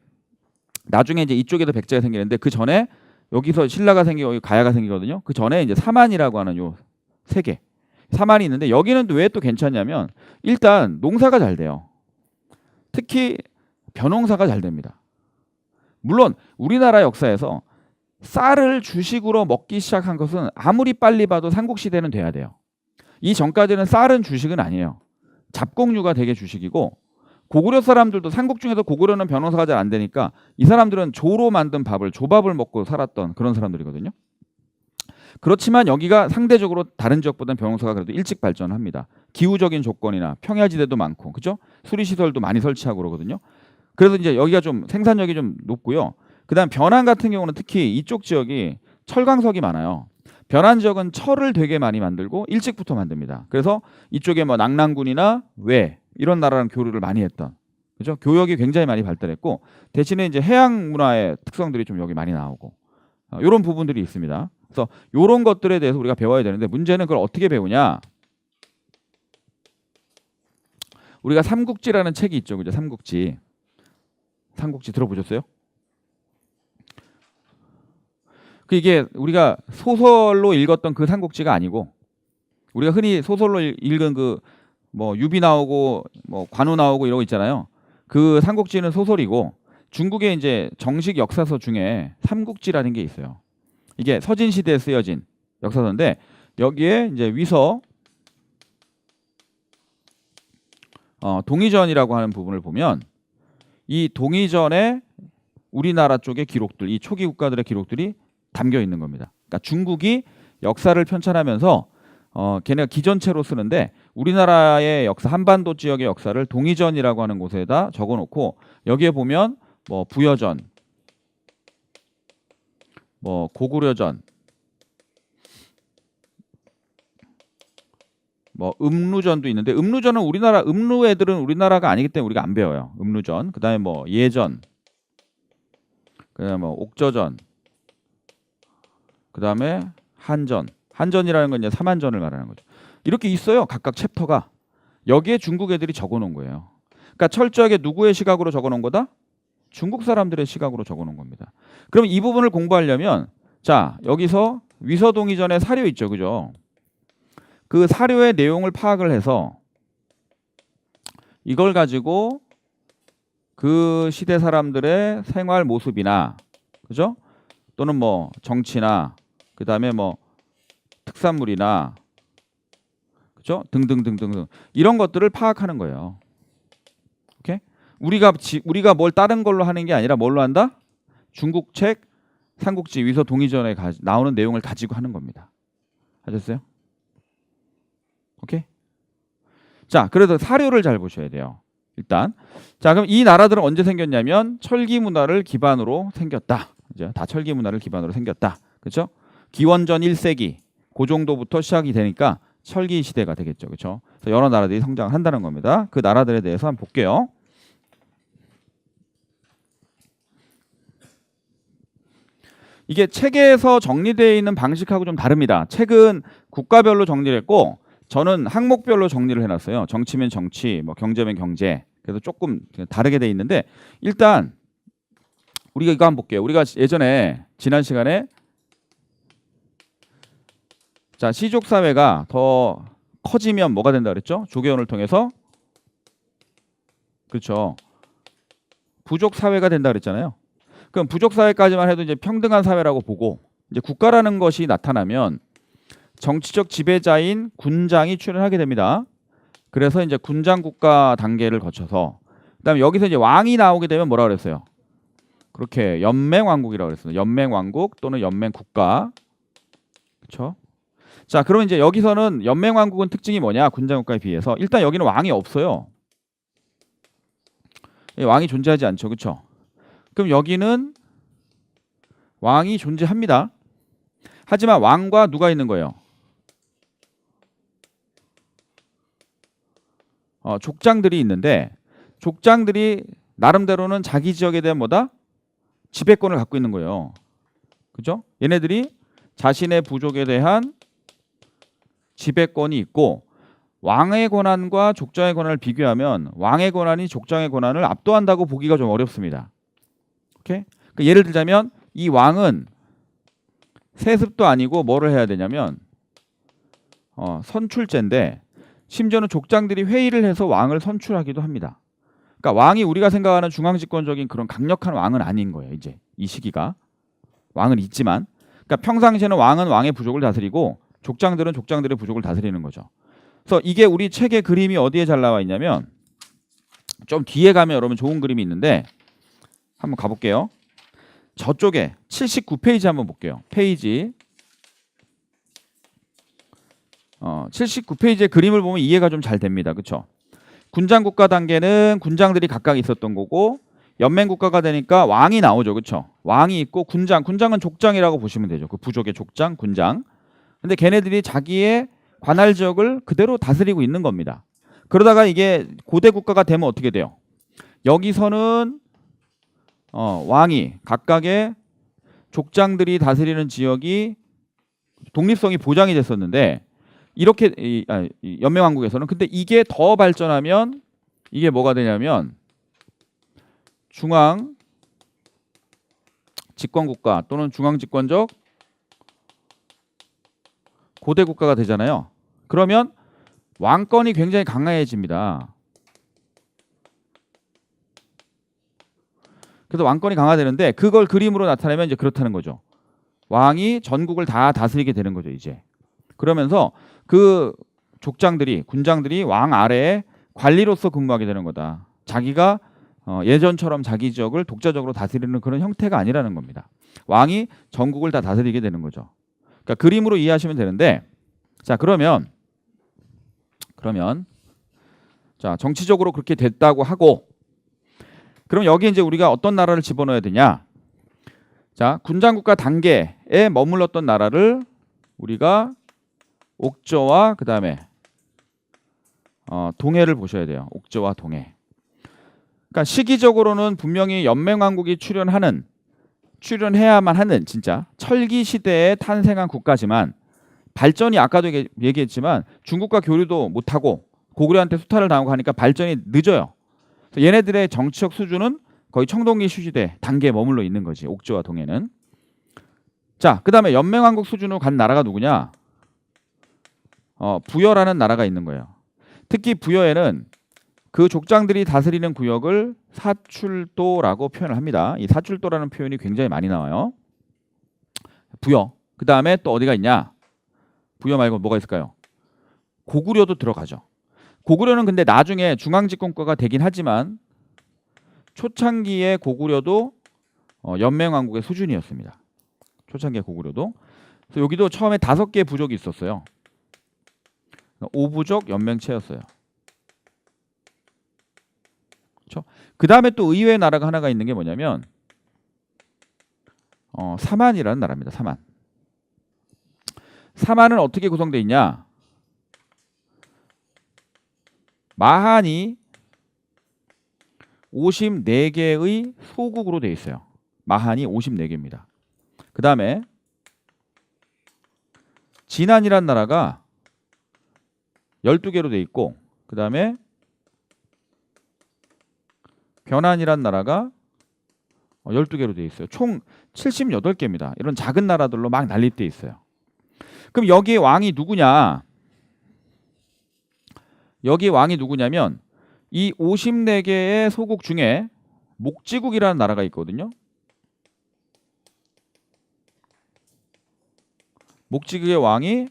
S1: 나중에 이제 이쪽에도 백제가 생기는데 그 전에 여기서 신라가 생기고 여기 가야가 생기거든요. 그 전에 이제 사만이라고 하는 요 세 개. 사만이 있는데 여기는 왜 또 괜찮냐면 일단 농사가 잘 돼요. 특히 벼농사가 잘 됩니다. 물론 우리나라 역사에서 쌀을 주식으로 먹기 시작한 것은 아무리 빨리 봐도 삼국시대는 돼야 돼요. 이 전까지는 쌀은 주식은 아니에요. 잡곡류가 되게 주식이고 고구려 사람들도 삼국 중에서 고구려는 벼농사가 잘 안 되니까 이 사람들은 조로 만든 밥을 조밥을 먹고 살았던 그런 사람들이거든요. 그렇지만 여기가 상대적으로 다른 지역보다는 벼농사가 그래도 일찍 발전합니다. 기후적인 조건이나 평야지대도 많고, 그죠? 수리시설도 많이 설치하고 그러거든요. 그래서 이제 여기가 좀 생산력이 좀 높고요. 그다음 변안 같은 경우는 특히 이쪽 지역이 철광석이 많아요. 변안 지역은 철을 되게 많이 만들고 일찍부터 만듭니다. 그래서 이쪽에 뭐 낙랑군이나 외 이런 나라랑 교류를 많이 했던, 그죠? 교역이 굉장히 많이 발달했고 대신에 이제 해양 문화의 특성들이 좀 여기 많이 나오고 이런 부분들이 있습니다. 그래서 이런 것들에 대해서 우리가 배워야 되는데 문제는 그걸 어떻게 배우냐? 우리가 삼국지라는 책이 있죠, 그죠? 삼국지. 삼국지 들어보셨어요? 이게 우리가 소설로 읽었던 그 삼국지가 아니고 우리가 흔히 소설로 읽은 그 뭐 유비 나오고 뭐 관우 나오고 이런 거 있잖아요. 그 삼국지는 소설이고 중국의 이제 정식 역사서 중에 삼국지라는 게 있어요. 이게 서진 시대에 쓰여진 역사서인데 여기에 이제 위서 동의전이라고 하는 부분을 보면 이 동의전에 우리나라 쪽의 기록들, 이 초기 국가들의 기록들이 담겨 있는 겁니다. 그러니까 중국이 역사를 편찬하면서 걔네가 기전체로 쓰는데 우리나라의 역사, 한반도 지역의 역사를 동의전이라고 하는 곳에다 적어놓고 여기에 보면 뭐 부여전, 뭐 고구려전, 뭐 음루전도 있는데 음루전은 우리나라 음루 애들은 우리나라가 아니기 때문에 우리가 안 배워요. 음루전. 그다음에 뭐 예전, 그다음에 뭐 옥저전, 그다음에 한전. 한전이라는 건 이제 삼한전을 말하는 거죠. 이렇게 있어요. 각각 챕터가. 여기에 중국 애들이 적어놓은 거예요. 그러니까 철저하게 누구의 시각으로 적어놓은 거다? 중국 사람들의 시각으로 적어놓은 겁니다. 그럼 이 부분을 공부하려면 자 여기서 위서동의전의 사료 있죠, 그죠? 그 사료의 내용을 파악을 해서 이걸 가지고 그 시대 사람들의 생활 모습이나, 그죠? 또는 뭐 정치나 그다음에 뭐 특산물이나 그죠? 등등등등 이런 것들을 파악하는 거예요. 오케이? 우리가 뭘 다른 걸로 하는 게 아니라 뭘로 한다? 중국 책, 삼국지 위서 동의전에 나오는 내용을 가지고 하는 겁니다. 하셨어요? 오케이? 자, 그래서 사료를 잘 보셔야 돼요. 일단 자, 그럼 이 나라들은 언제 생겼냐면 철기 문화를 기반으로 생겼다. 그죠? 다 철기 문화를 기반으로 생겼다. 그렇죠? 기원전 1세기 그 정도부터 시작이 되니까 철기 시대가 되겠죠. 그렇죠? 그래서 여러 나라들이 성장한다는 겁니다. 그 나라들에 대해서 한번 볼게요. 이게 책에서 정리되어 있는 방식하고 좀 다릅니다. 책은 국가별로 정리를 했고 저는 항목별로 정리를 해놨어요. 정치면 정치, 뭐 경제면 경제. 그래서 조금 다르게 돼 있는데 일단 우리가 이거 한번 볼게요. 우리가 예전에 지난 시간에 자, 시족 사회가 더 커지면 뭐가 된다 그랬죠? 조계원을 통해서 그렇죠. 부족 사회가 된다 그랬잖아요. 그럼 부족 사회까지만 해도 이제 평등한 사회라고 보고 이제 국가라는 것이 나타나면 정치적 지배자인 군장이 출현하게 됩니다. 그래서 이제 군장 국가 단계를 거쳐서 그다음에 여기서 이제 왕이 나오게 되면 뭐라 그랬어요? 그렇게 연맹 왕국이라고 그랬어요. 연맹 왕국 또는 연맹 국가. 그렇죠? 자, 그러면 이제 여기서는 연맹 왕국은 특징이 뭐냐? 군장 국가에 비해서 일단 여기는 왕이 없어요. 왕이 존재하지 않죠. 그렇죠? 그럼 여기는 왕이 존재합니다. 하지만 왕과 누가 있는 거예요? 족장들이 있는데 족장들이 나름대로는 자기 지역에 대한 뭐다? 지배권을 갖고 있는 거예요. 그죠? 얘네들이 자신의 부족에 대한 지배권이 있고 왕의 권한과 족장의 권한을 비교하면 왕의 권한이 족장의 권한을 압도한다고 보기가 좀 어렵습니다. 오케이? 그러니까 예를 들자면 이 왕은 세습도 아니고 뭐를 해야 되냐면 선출제인데 심지어는 족장들이 회의를 해서 왕을 선출하기도 합니다. 그러니까 왕이 우리가 생각하는 중앙집권적인 그런 강력한 왕은 아닌 거예요. 이제 이 시기가 왕은 있지만 그러니까 평상시에는 왕은 왕의 부족을 다스리고 족장들은 족장들의 부족을 다스리는 거죠. 그래서 이게 우리 책의 그림이 어디에 잘 나와 있냐면 좀 뒤에 가면 여러분 좋은 그림이 있는데 한번 가볼게요. 저쪽에 79페이지 한번 볼게요. 페이지 79페이지의 그림을 보면 이해가 좀 잘 됩니다. 그렇죠? 군장 국가 단계는 군장들이 각각 있었던 거고 연맹 국가가 되니까 왕이 나오죠. 그렇죠? 왕이 있고 군장은 족장이라고 보시면 되죠. 그 부족의 족장, 군장. 근데 걔네들이 자기의 관할 지역을 그대로 다스리고 있는 겁니다. 그러다가 이게 고대 국가가 되면 어떻게 돼요? 여기서는 왕이 각각의 족장들이 다스리는 지역이 독립성이 보장이 됐었는데 이렇게 연맹왕국에서는 근데 이게 더 발전하면 이게 뭐가 되냐면 중앙 집권국가 또는 중앙 집권적 고대 국가가 되잖아요. 그러면 왕권이 굉장히 강해집니다. 그래서 왕권이 강화되는데 그걸 그림으로 나타내면 이제 그렇다는 거죠. 왕이 전국을 다 다스리게 되는 거죠, 이제. 그러면서 그 족장들이 군장들이 왕 아래에 관리로서 근무하게 되는 거다. 자기가 예전처럼 자기 지역을 독자적으로 다스리는 그런 형태가 아니라는 겁니다. 왕이 전국을 다 다스리게 되는 거죠. 그러니까 그림으로 이해하시면 되는데 자, 그러면 자, 정치적으로 그렇게 됐다고 하고 그럼 여기 이제 우리가 어떤 나라를 집어넣어야 되냐? 자, 군장국가 단계에 머물렀던 나라를 우리가 옥저와 그 다음에 동해를 보셔야 돼요. 옥저와 동해. 그러니까 시기적으로는 분명히 연맹왕국이 출현해야만 하는 진짜 철기 시대에 탄생한 국가지만 발전이 아까도 얘기했지만 중국과 교류도 못하고 고구려한테 수탈을 당하고 하니까 발전이 늦어요. 그래서 얘네들의 정치적 수준은 거의 청동기 시대 단계에 머물러 있는 거지. 옥저와 동해는. 자, 그 다음에 연맹왕국 수준으로 간 나라가 누구냐? 부여라는 나라가 있는 거예요. 특히 부여에는 그 족장들이 다스리는 구역을 사출도라고 표현을 합니다. 이 사출도라는 표현이 굉장히 많이 나와요. 부여. 그 다음에 또 어디가 있냐? 부여 말고 뭐가 있을까요? 고구려도 들어가죠. 고구려는 근데 나중에 중앙집권과가 되긴 하지만 초창기의 고구려도 연맹왕국의 수준이었습니다. 초창기의 고구려도. 그래서 여기도 처음에 5개의 부족이 있었어요. 5부족 연맹체였어요. 그렇죠? 그 다음에 또 의외의 나라가 하나가 있는 게 뭐냐면 사만이라는 나라입니다. 사만. 사만은 어떻게 구성되어 있냐? 마한이 54개의 소국으로 되어 있어요. 마한이 54개입니다. 그 다음에 진안이라는 나라가 12개로 되어 있고 그 다음에 변안이라는 나라가 12개로 되어 있어요. 총 78개입니다. 이런 작은 나라들로 막 난립되어 있어요. 그럼 여기에 왕이 누구냐? 여기 왕이 누구냐면 이 54개의 소국 중에 목지국이라는 나라가 있거든요. 목지국의 왕이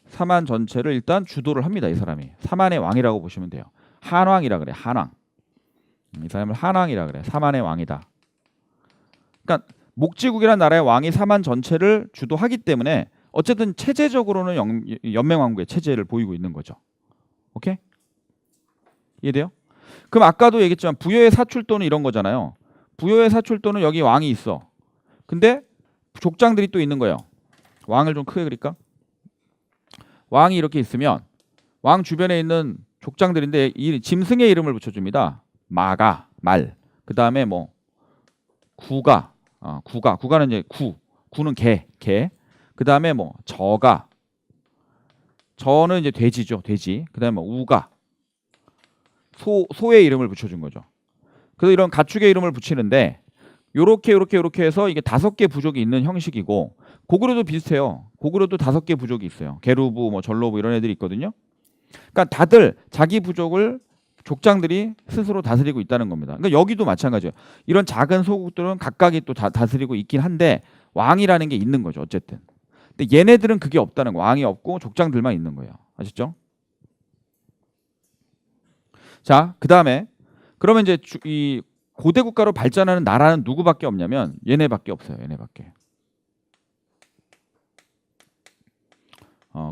S1: 사만 전체를 일단 주도를 합니다. 이 사람이. 사만의 왕이라고 보시면 돼요. 한왕이라 그래. 한왕. 이 사람을 한왕이라 그래. 사만의 왕이다. 그러니까 목지국이라는 나라의 왕이 사만 전체를 주도하기 때문에 어쨌든 체제적으로는 연맹왕국의 체제를 보이고 있는 거죠. 오케이? 이해돼요? 그럼 아까도 얘기했지만 부여의 사출도는 이런 거잖아요. 부여의 사출도는 여기 왕이 있어. 근데 족장들이 또 있는 거예요. 왕을 좀 크게 그릴까? 왕이 이렇게 있으면 왕 주변에 있는 족장들인데 이 짐승의 이름을 붙여줍니다. 마가, 말. 그 다음에 뭐 구가, 구가는 이제 구는 개. 그 다음에 뭐 저가, 저는 이제 돼지죠, 돼지. 그 다음에 뭐 우가, 소의 이름을 붙여준 거죠. 그래서 이런 가축의 이름을 붙이는데 요렇게 해서 이게 5개 부족이 있는 형식이고 고구려도 비슷해요. 고구려도 5개 부족이 있어요. 게르부, 뭐 전로부 이런 애들이 있거든요. 그러니까 다들 자기 부족을 족장들이 스스로 다스리고 있다는 겁니다. 그러니까 여기도 마찬가지예요. 이런 작은 소국들은 각각이 또 다스리고 있긴 한데 왕이라는 게 있는 거죠. 어쨌든. 근데 얘네들은 그게 없다는 거. 왕이 없고 족장들만 있는 거예요. 아시죠? 자, 그 다음에 그러면 이제 이 고대 국가로 발전하는 나라는 누구밖에 없냐면 얘네밖에 없어요. 얘네밖에.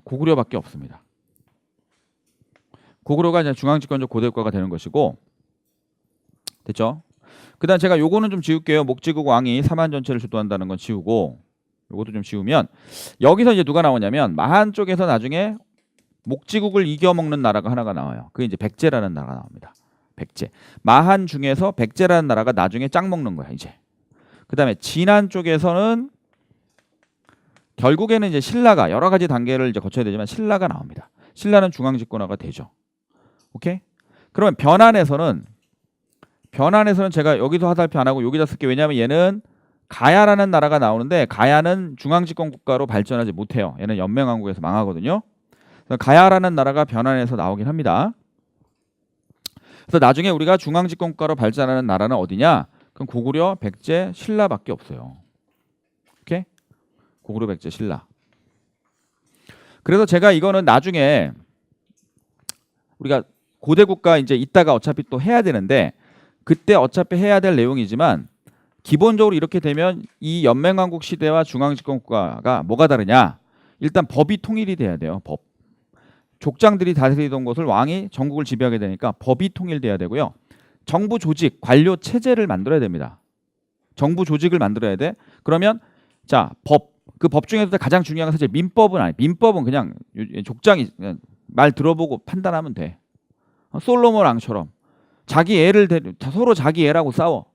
S1: 고구려밖에 없습니다. 고구려가 이제 중앙집권적 고대 국가가 되는 것이고, 됐죠? 그다음 제가 요거는 좀 지울게요. 목지국 왕이 사만 전체를 주도한다는 건 지우고, 요것도 좀 지우면 여기서 이제 누가 나오냐면 마한 쪽에서 나중에 목지국을 이겨먹는 나라가 하나가 나와요. 그게 이제 백제라는 나라가 나옵니다. 백제. 마한 중에서 백제라는 나라가 나중에 짱 먹는 거야 이제. 그다음에 진안 쪽에서는 결국에는 이제 신라가 여러 가지 단계를 이제 거쳐야 되지만 신라가 나옵니다. 신라는 중앙집권화가 되죠. 오케이? 그러면 변안에서는 제가 여기서 화살표 안 하고 여기다 쓸게. 왜냐하면 얘는 가야라는 나라가 나오는데 가야는 중앙집권 국가로 발전하지 못해요. 얘는 연맹왕국에서 망하거든요. 그래서 가야라는 나라가 변안에서 나오긴 합니다. 그래서 나중에 우리가 중앙집권 국가로 발전하는 나라는 어디냐? 그럼 고구려, 백제, 신라밖에 없어요. 오케이? 고구려, 백제, 신라. 그래서 제가 이거는 나중에 우리가 고대 국가 이제 이따가 어차피 또 해야 되는데 그때 어차피 해야 될 내용이지만 기본적으로 이렇게 되면 이 연맹왕국 시대와 중앙집권 국가가 뭐가 다르냐? 일단 법이 통일이 돼야 돼요. 법. 족장들이 다스리던 것을 왕이 전국을 지배하게 되니까 법이 통일돼야 되고요. 정부 조직, 관료 체제를 만들어야 됩니다. 정부 조직을 만들어야 돼. 그러면 자, 그 법 중에서 가장 중요한 건 사실 민법은 아니에요. 민법은 그냥 족장이 그냥 말 들어보고 판단하면 돼. 솔로몬 왕처럼 자기 애를 서로 자기 애라고 싸워.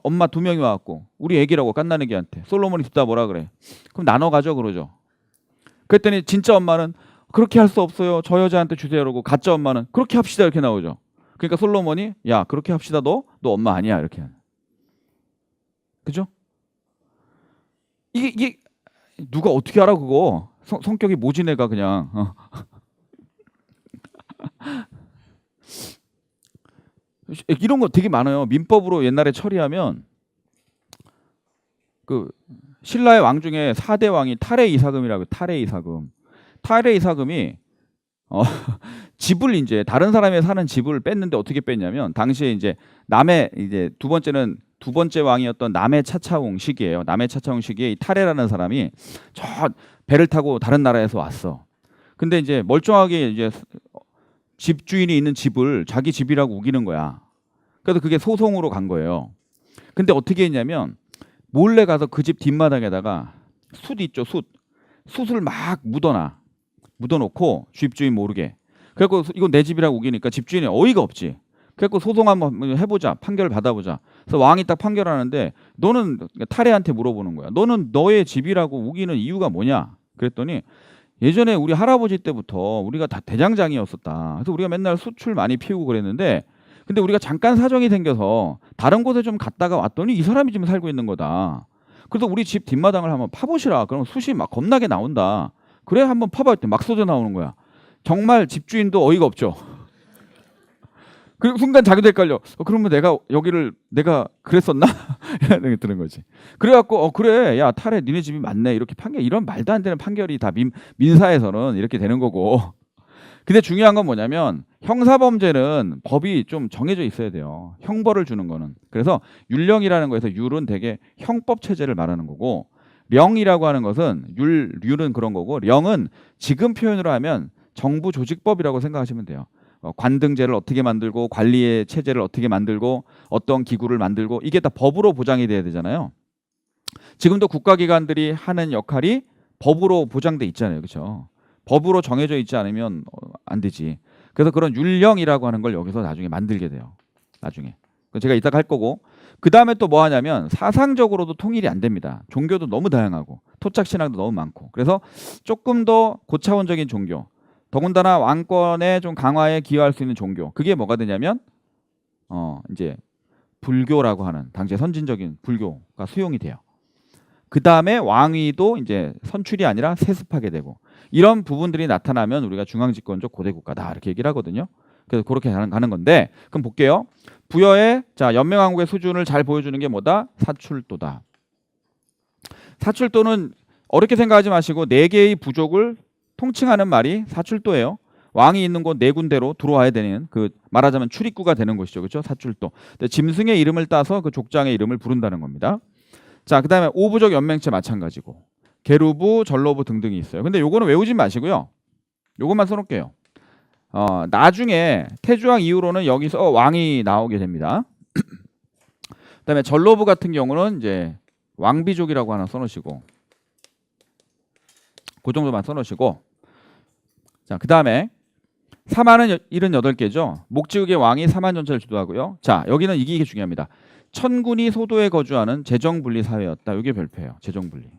S1: 엄마 2명이 와갖고 우리 애기라고 깐나내기한테 솔로몬이 듣다 뭐라 그래. 그럼 나눠 가져 그러죠. 그랬더니 진짜 엄마는 그렇게 할 수 없어요. 저 여자한테 주세요. 그러고 가짜 엄마는 그렇게 합시다 이렇게 나오죠. 그러니까 솔로몬이 야 그렇게 합시다. 너 엄마 아니야 이렇게. 그죠? 이게 누가 어떻게 알아 그거. 성격이 모진 애가 그냥. 이런 거 되게 많아요. 민법으로 옛날에 처리하면 그 신라의 왕 중에 4대 왕이 탈해 이사금이라고. 탈해 이사금. 탈해 이사금이 집을 이제 다른 사람이 사는 집을 뺐는데 어떻게 뺐냐면 당시에 이제 남의 이제 두 번째 왕이었던 남해 차차웅 시기예요. 남해 차차웅 시기에 이 탈해라는 사람이 저 배를 타고 다른 나라에서 왔어. 근데 이제 멀쩡하게 이제 집주인이 있는 집을 자기 집이라고 우기는 거야. 그래서 그게 소송으로 간 거예요. 근데 어떻게 했냐면 몰래 가서 그 집 뒷마당에다가 숯 있죠, 숯을 막 묻어놓고 집주인 모르게. 그래갖고 이건 내 집이라고 우기니까 집주인이 어이가 없지. 그래갖고 소송 한번 해보자, 판결 받아보자. 그래서 왕이 딱 판결하는데 너는 탈해한테 물어보는 거야. 너는 너의 집이라고 우기는 이유가 뭐냐? 그랬더니 예전에 우리 할아버지 때부터 우리가 다 대장장이었었다. 그래서 우리가 맨날 숯을 많이 피우고 그랬는데 근데 우리가 잠깐 사정이 생겨서 다른 곳에 좀 갔다가 왔더니 이 사람이 지금 살고 있는 거다. 그래서 우리 집 뒷마당을 한번 파보시라. 그러면 숯이 막 겁나게 나온다. 그래 한번 파봐 했더니 막 쏟아 나오는 거야. 정말 집주인도 어이가 없죠. 그 순간 자기도 헷갈려. 그러면 내가 그랬었나? 이런 생각이 드는 거지. 그래갖고 그래 야 탈해 니네 집이 맞네 이렇게 판결 이런 말도 안 되는 판결이 다 민사에서는 이렇게 되는 거고. 근데 중요한 건 뭐냐면 형사범죄는 법이 좀 정해져 있어야 돼요. 형벌을 주는 거는. 그래서 율령이라는 거에서 율은 되게 형법 체제를 말하는 거고 령이라고 하는 것은 율은 그런 거고 령은 지금 표현으로 하면 정부 조직법이라고 생각하시면 돼요. 관등제를 어떻게 만들고 관리의 체제를 어떻게 만들고 어떤 기구를 만들고 이게 다 법으로 보장이 돼야 되잖아요. 지금도 국가기관들이 하는 역할이 법으로 보장돼 있잖아요. 그렇죠? 법으로 정해져 있지 않으면 안 되지. 그래서 그런 율령이라고 하는 걸 여기서 나중에 만들게 돼요. 나중에. 제가 이따가 할 거고. 그 다음에 또 뭐 하냐면 사상적으로도 통일이 안 됩니다. 종교도 너무 다양하고 토착신앙도 너무 많고. 그래서 조금 더 고차원적인 종교. 더군다나 왕권의 좀 강화에 기여할 수 있는 종교. 그게 뭐가 되냐면 이제 불교라고 하는 당시의 선진적인 불교가 수용이 돼요. 그 다음에 왕위도 이제 선출이 아니라 세습하게 되고 이런 부분들이 나타나면 우리가 중앙집권적 고대 국가다 이렇게 얘기를 하거든요. 그래서 그렇게 가는 건데 그럼 볼게요. 부여의 연맹왕국의 수준을 잘 보여주는 게 뭐다? 사출도다. 사출도는 어렵게 생각하지 마시고 4개의 부족을 통칭하는 말이 사출도예요. 왕이 있는 곳 4군데로 들어와야 되는 그 말하자면 출입구가 되는 곳이죠. 그렇죠? 사출도. 짐승의 이름을 따서 그 족장의 이름을 부른다는 겁니다. 자, 그다음에 5부족 연맹체 마찬가지고 게루브, 전로부 등등이 있어요. 근데 요거는 외우지 마시고요. 요것만 써놓을게요. 나중에 태주왕 이후로는 여기서 왕이 나오게 됩니다. 그다음에 전로부 같은 경우는 이제 왕비족이라고 하나 써놓으시고 그 정도만 써놓으시고 자, 그다음에 사만은 78개죠. 목지국의 왕이 사만 전체를 주도하고요. 자, 여기는 이게 중요합니다. 천군이 소도에 거주하는 재정분리 사회였다. 이게 별표예요. 재정분리.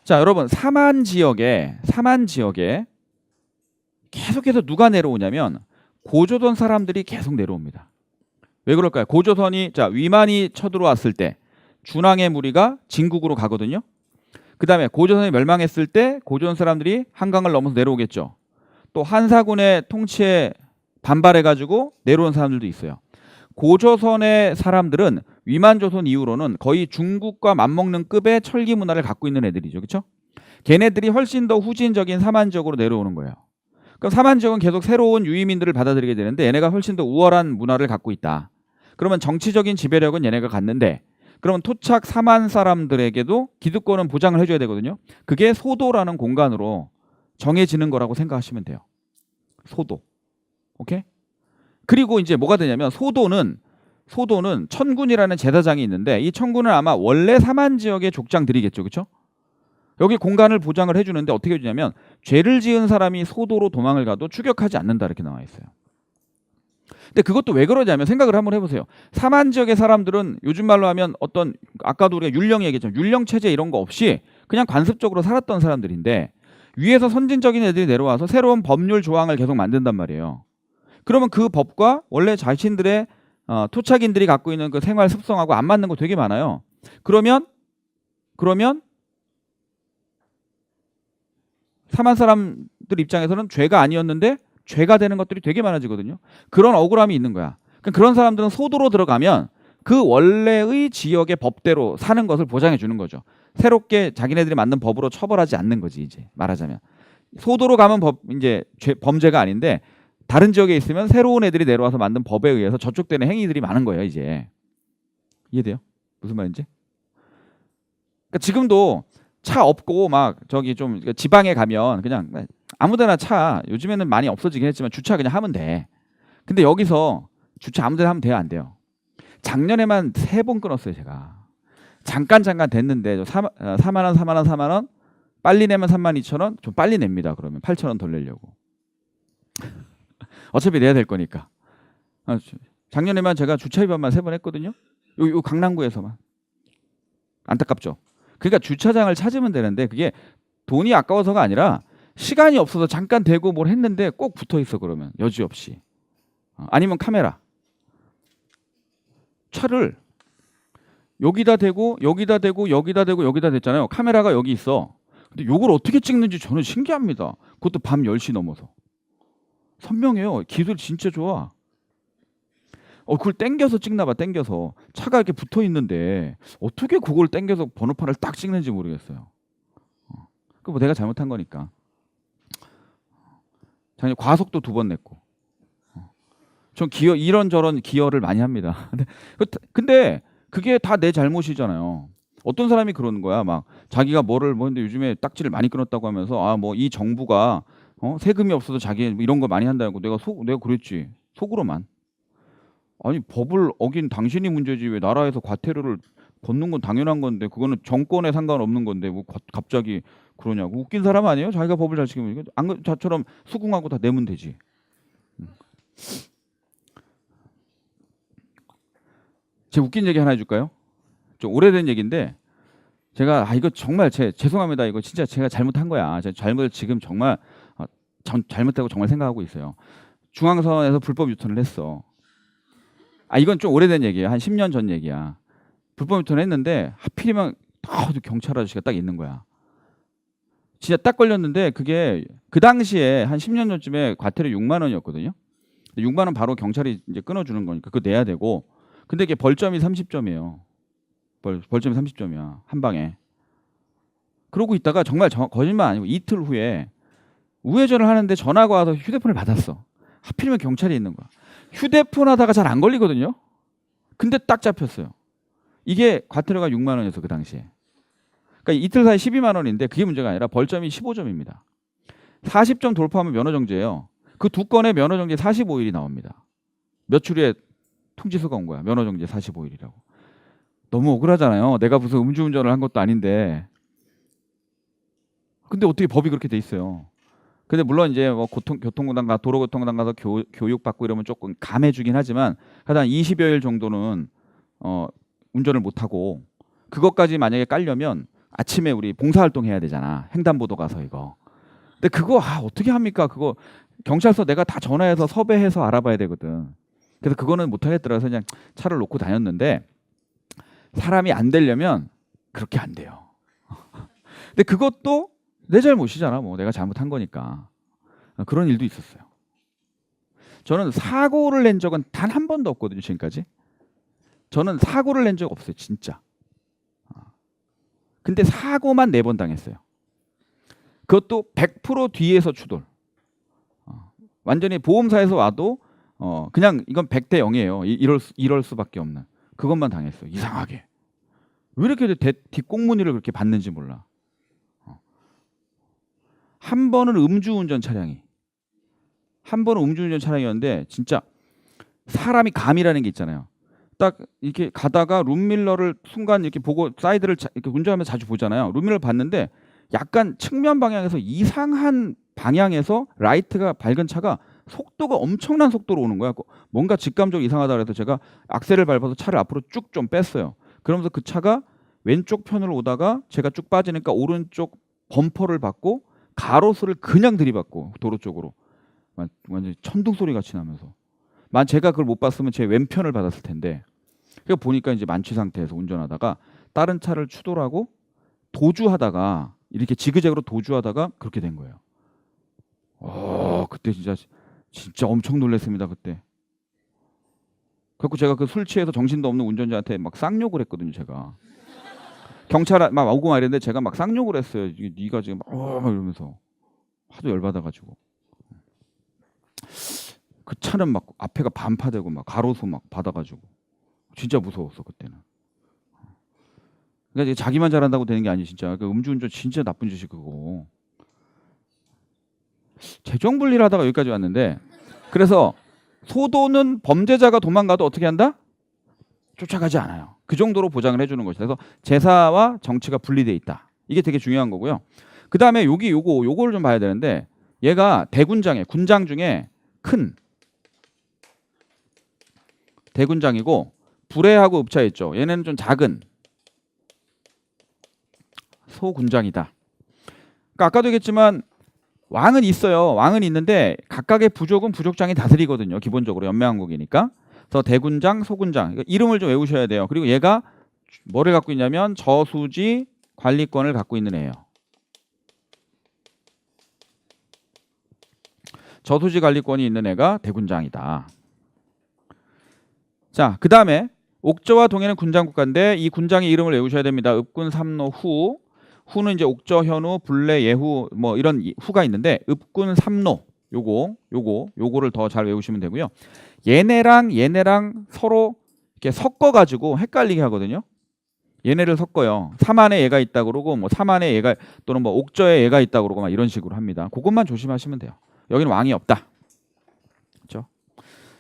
S1: 자, 여러분 사만 지역에 계속해서 누가 내려오냐면 고조선 사람들이 계속 내려옵니다. 왜 그럴까요? 고조선이 위만이 쳐들어왔을 때 준왕의 무리가 진국으로 가거든요. 그 다음에 고조선이 멸망했을 때 고조선 사람들이 한강을 넘어서 내려오겠죠. 또 한사군의 통치에 반발해가지고 내려온 사람들도 있어요. 고조선의 사람들은 위만조선 이후로는 거의 중국과 맞먹는 급의 철기 문화를 갖고 있는 애들이죠. 그렇죠? 걔네들이 훨씬 더 후진적인 사만 지역으로 내려오는 거예요. 그럼 사만 지역은 계속 새로운 유이민들을 받아들이게 되는데 얘네가 훨씬 더 우월한 문화를 갖고 있다. 그러면 정치적인 지배력은 얘네가 갖는데 그러면 토착 사만 사람들에게도 기득권은 보장을 해줘야 되거든요. 그게 소도라는 공간으로 정해지는 거라고 생각하시면 돼요. 소도. 오케이? 그리고 이제 뭐가 되냐면 소도는 천군이라는 제사장이 있는데 이 천군은 아마 원래 사만 지역의 족장들이겠죠. 그렇죠? 여기 공간을 보장을 해주는데 어떻게 해주냐면 죄를 지은 사람이 소도로 도망을 가도 추격하지 않는다 이렇게 나와 있어요. 근데 그것도 왜 그러냐면 생각을 한번 해보세요. 사만 지역의 사람들은 요즘 말로 하면 어떤 아까도 우리가 율령 얘기했잖아요. 율령 체제 이런 거 없이 그냥 관습적으로 살았던 사람들인데 위에서 선진적인 애들이 내려와서 새로운 법률 조항을 계속 만든단 말이에요. 그러면 그 법과 원래 자신들의 토착인들이 갖고 있는 그 생활 습성하고 안 맞는 거 되게 많아요. 그러면 사만 사람들 입장에서는 죄가 아니었는데 죄가 되는 것들이 되게 많아지거든요. 그런 억울함이 있는 거야. 그런 사람들은 소도로 들어가면 그 원래의 지역의 법대로 사는 것을 보장해 주는 거죠. 새롭게 자기네들이 만든 법으로 처벌하지 않는 거지. 이제 말하자면 소도로 가면 이제 범죄가 아닌데 다른 지역에 있으면 새로운 애들이 내려와서 만든 법에 의해서 저촉되는 행위들이 많은 거예요. 이제 이해돼요? 무슨 말인지? 그러니까 지금도 차 없고 막 저기 좀 지방에 가면 그냥 아무데나 차 요즘에는 많이 없어지긴 했지만 주차 그냥 하면 돼. 근데 여기서 주차 아무데나 하면 돼요, 안 돼요? 작년에만 3번 끊었어요, 제가. 잠깐 됐는데 4만 원, 4만 원, 4만 원 빨리 내면 32,000원 좀 빨리 냅니다. 그러면 8,000원 덜 내려고. 어차피 내야 될 거니까. 작년에만 제가 주차 위반만 3번 했거든요. 요 강남구에서만. 안타깝죠. 그러니까 주차장을 찾으면 되는데 그게 돈이 아까워서가 아니라 시간이 없어서 잠깐 대고 뭘 했는데 꼭 붙어 있어. 그러면 여지없이. 아니면 카메라. 차를 여기다 대고 여기다 대고 여기다 대고 여기다 댔잖아요. 카메라가 여기 있어. 근데 요걸 어떻게 찍는지 저는 신기합니다. 그것도 밤 10시 넘어서. 선명해요. 기술 진짜 좋아. 그걸 땡겨서 찍나 봐. 땡겨서. 차가 이렇게 붙어 있는데 어떻게 그걸 땡겨서 번호판을 딱 찍는지 모르겠어요. 그 뭐 내가 잘못한 거니까. 작년 과속도 2번 냈고. 전 이런저런 기여를 많이 합니다. 근데 그게 다 내 잘못이잖아요. 어떤 사람이 그러는 거야. 막 자기가 뭐를 근데 요즘에 딱지를 많이 끊었다고 하면서 뭐 이 정부가 세금이 없어서 자기 이런 거 많이 한다고 내가 그랬지. 속으로만. 아니 법을 어긴 당신이 문제지 왜 나라에서 과태료를 걷는 건 당연한 건데 그거는 정권에 상관없는 건데 뭐 갑자기 그러냐고. 웃긴 사람 아니에요? 자기가 법을 잘 지키면 저처럼 수긍하고 다 내면 되지. 제가 웃긴 얘기 하나 해줄까요? 좀 오래된 얘기인데 제가 이거 정말 죄송합니다. 이거 진짜 제가 잘못한 거야. 제가 잘못을 지금 정말 잘못하고 정말 생각하고 있어요. 중앙선에서 불법 유턴을 했어. 이건 좀 오래된 얘기예요. 한 10년 전 얘기야. 불법 유턴을 했는데 하필이면 경찰 아저씨가 딱 있는 거야. 진짜 딱 걸렸는데 그게 그 당시에 한 10년 전쯤에 과태료 6만 원이었거든요. 6만 원 바로 경찰이 이제 끊어주는 거니까 그거 내야 되고. 근데 이게 벌점이 30점이에요. 벌점이 30점이야. 한 방에. 그러고 있다가 정말 거짓말 아니고 이틀 후에 우회전을 하는데 전화가 와서 휴대폰을 받았어. 하필이면 경찰이 있는 거야. 휴대폰 하다가 잘 안 걸리거든요. 근데 딱 잡혔어요. 이게 과태료가 6만 원이었어 그 당시에. 그러니까 이틀 사이 12만 원인데 그게 문제가 아니라 벌점이 15점입니다. 40점 돌파하면 면허정지예요. 그 2건의 면허정지 45일이 나옵니다. 며칠 후에 통지서가 온 거야. 면허정지 45일이라고. 너무 억울하잖아요. 내가 무슨 음주운전을 한 것도 아닌데. 근데 어떻게 법이 그렇게 돼 있어요. 근데 물론 이제 뭐 교통공단 도로교통공단 가서 교육 받고 이러면 조금 감해주긴 하지만 한 20여일 정도는 운전을 못 하고 그것까지 만약에 깔려면 아침에 우리 봉사활동 해야 되잖아. 횡단보도 가서 이거. 근데 그거 어떻게 합니까? 그거 경찰서 내가 다 전화해서 섭외해서 알아봐야 되거든. 그래서 그거는 못 하겠더라서 그냥 차를 놓고 다녔는데 사람이 안 되려면 그렇게 안 돼요. 근데 그것도 내 잘못이잖아. 뭐 내가 잘못한 거니까. 그런 일도 있었어요. 저는 사고를 낸 적은 단 한 번도 없거든요. 지금까지. 저는 사고를 낸 적 없어요. 진짜. 근데 사고만 4번 당했어요. 그것도 100% 뒤에서 추돌. 완전히 보험사에서 와도 그냥 이건 100대 0이에요. 이럴 수밖에 없는. 그것만 당했어요. 이상하게. 왜 이렇게 뒷꽁무니를 그렇게 받는지 몰라. 한 번은 음주운전 차량이었는데 진짜 사람이 감이라는 게 있잖아요. 딱 이렇게 가다가 룸밀러를 순간 이렇게 보고 사이드를 이렇게 운전하면서 자주 보잖아요. 룸밀러 봤는데 약간 측면 방향에서 이상한 방향에서 라이트가 밝은 차가 속도가 엄청난 속도로 오는 거야. 뭔가 직감적으로 이상하다 그래서 제가 악셀을 밟아서 차를 앞으로 쭉 좀 뺐어요. 그러면서 그 차가 왼쪽 편으로 오다가 제가 쭉 빠지니까 오른쪽 범퍼를 받고 가로수를 그냥 들이받고 도로 쪽으로 완전 천둥 소리 같이 나면서 제가 그걸 못 봤으면 제 왼편을 받았을 텐데 그러니까 보니까 이제 만취 상태에서 운전하다가 다른 차를 추돌하고 도주하다가 이렇게 지그재그로 도주하다가 그렇게 된 거예요. 그때 진짜 엄청 놀랐습니다. 그때 그래서 제가 그 술 취해서 정신도 없는 운전자한테 막 쌍욕을 했거든요. 제가 경찰 막 오고 막 이랬는데 제가 막 쌍욕을 했어요. 네가 지금 막 이러면서 하도 열받아가지고 그 차는 막 앞에가 반파되고 막 가로수 막 받아가지고 진짜 무서웠어 그때는. 그러니까 이제 자기만 잘한다고 되는 게 아니 진짜. 그 음주운전 진짜 나쁜 짓이 그거. 재정분리를 하다가 여기까지 왔는데 그래서 소도는 범죄자가 도망가도 어떻게 한다? 쫓아가지 않아요. 그 정도로 보장을 해주는 것이다. 그래서 제사와 정치가 분리돼 있다. 이게 되게 중요한 거고요. 그 다음에 여기 요거를 좀 봐야 되는데 얘가 대군장에 군장 중에 큰 대군장이고 불회하고 읍차 있죠. 얘네는 좀 작은 소군장이다. 그러니까 아까도 얘기했지만 왕은 있어요. 왕은 있는데 각각의 부족은 부족장이 다스리거든요. 기본적으로 연맹왕국이니까. 그래서 대군장, 소군장 이름을 좀 외우셔야 돼요. 그리고 얘가 뭐를 갖고 있냐면 저수지 관리권을 갖고 있는 애예요. 저수지 관리권이 있는 애가 대군장이다. 자, 그 다음에 옥저와 동해는 군장 국가인데 이 군장의 이름을 외우셔야 됩니다. 읍군, 삼노, 후. 후는 이제 옥저, 현우, 불레, 예후 뭐 이런 후가 있는데 읍군, 삼노 요거를 더 잘 외우시면 되고요. 얘네랑 서로 이렇게 섞어 가지고 헷갈리게 하거든요. 얘네를 섞어요. 삼안에 얘가 있다 그러고 뭐 삼안에 얘가 또는 뭐 옥저에 얘가 있다 그러고 막 이런 식으로 합니다. 그것만 조심하시면 돼요. 여기는 왕이 없다. 그렇죠?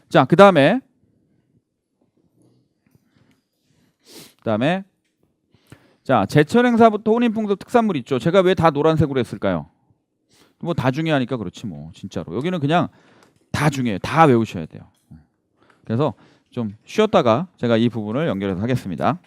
S1: 자, 그다음에 자, 제철 행사부터 혼인풍俗특산물 있죠. 제가 왜 다 노란색으로 했을까요? 뭐 다 중요하니까 그렇지 뭐 진짜로. 여기는 그냥 다 중요해요. 다 외우셔야 돼요. 그래서 좀 쉬었다가 제가 이 부분을 연결해서 하겠습니다.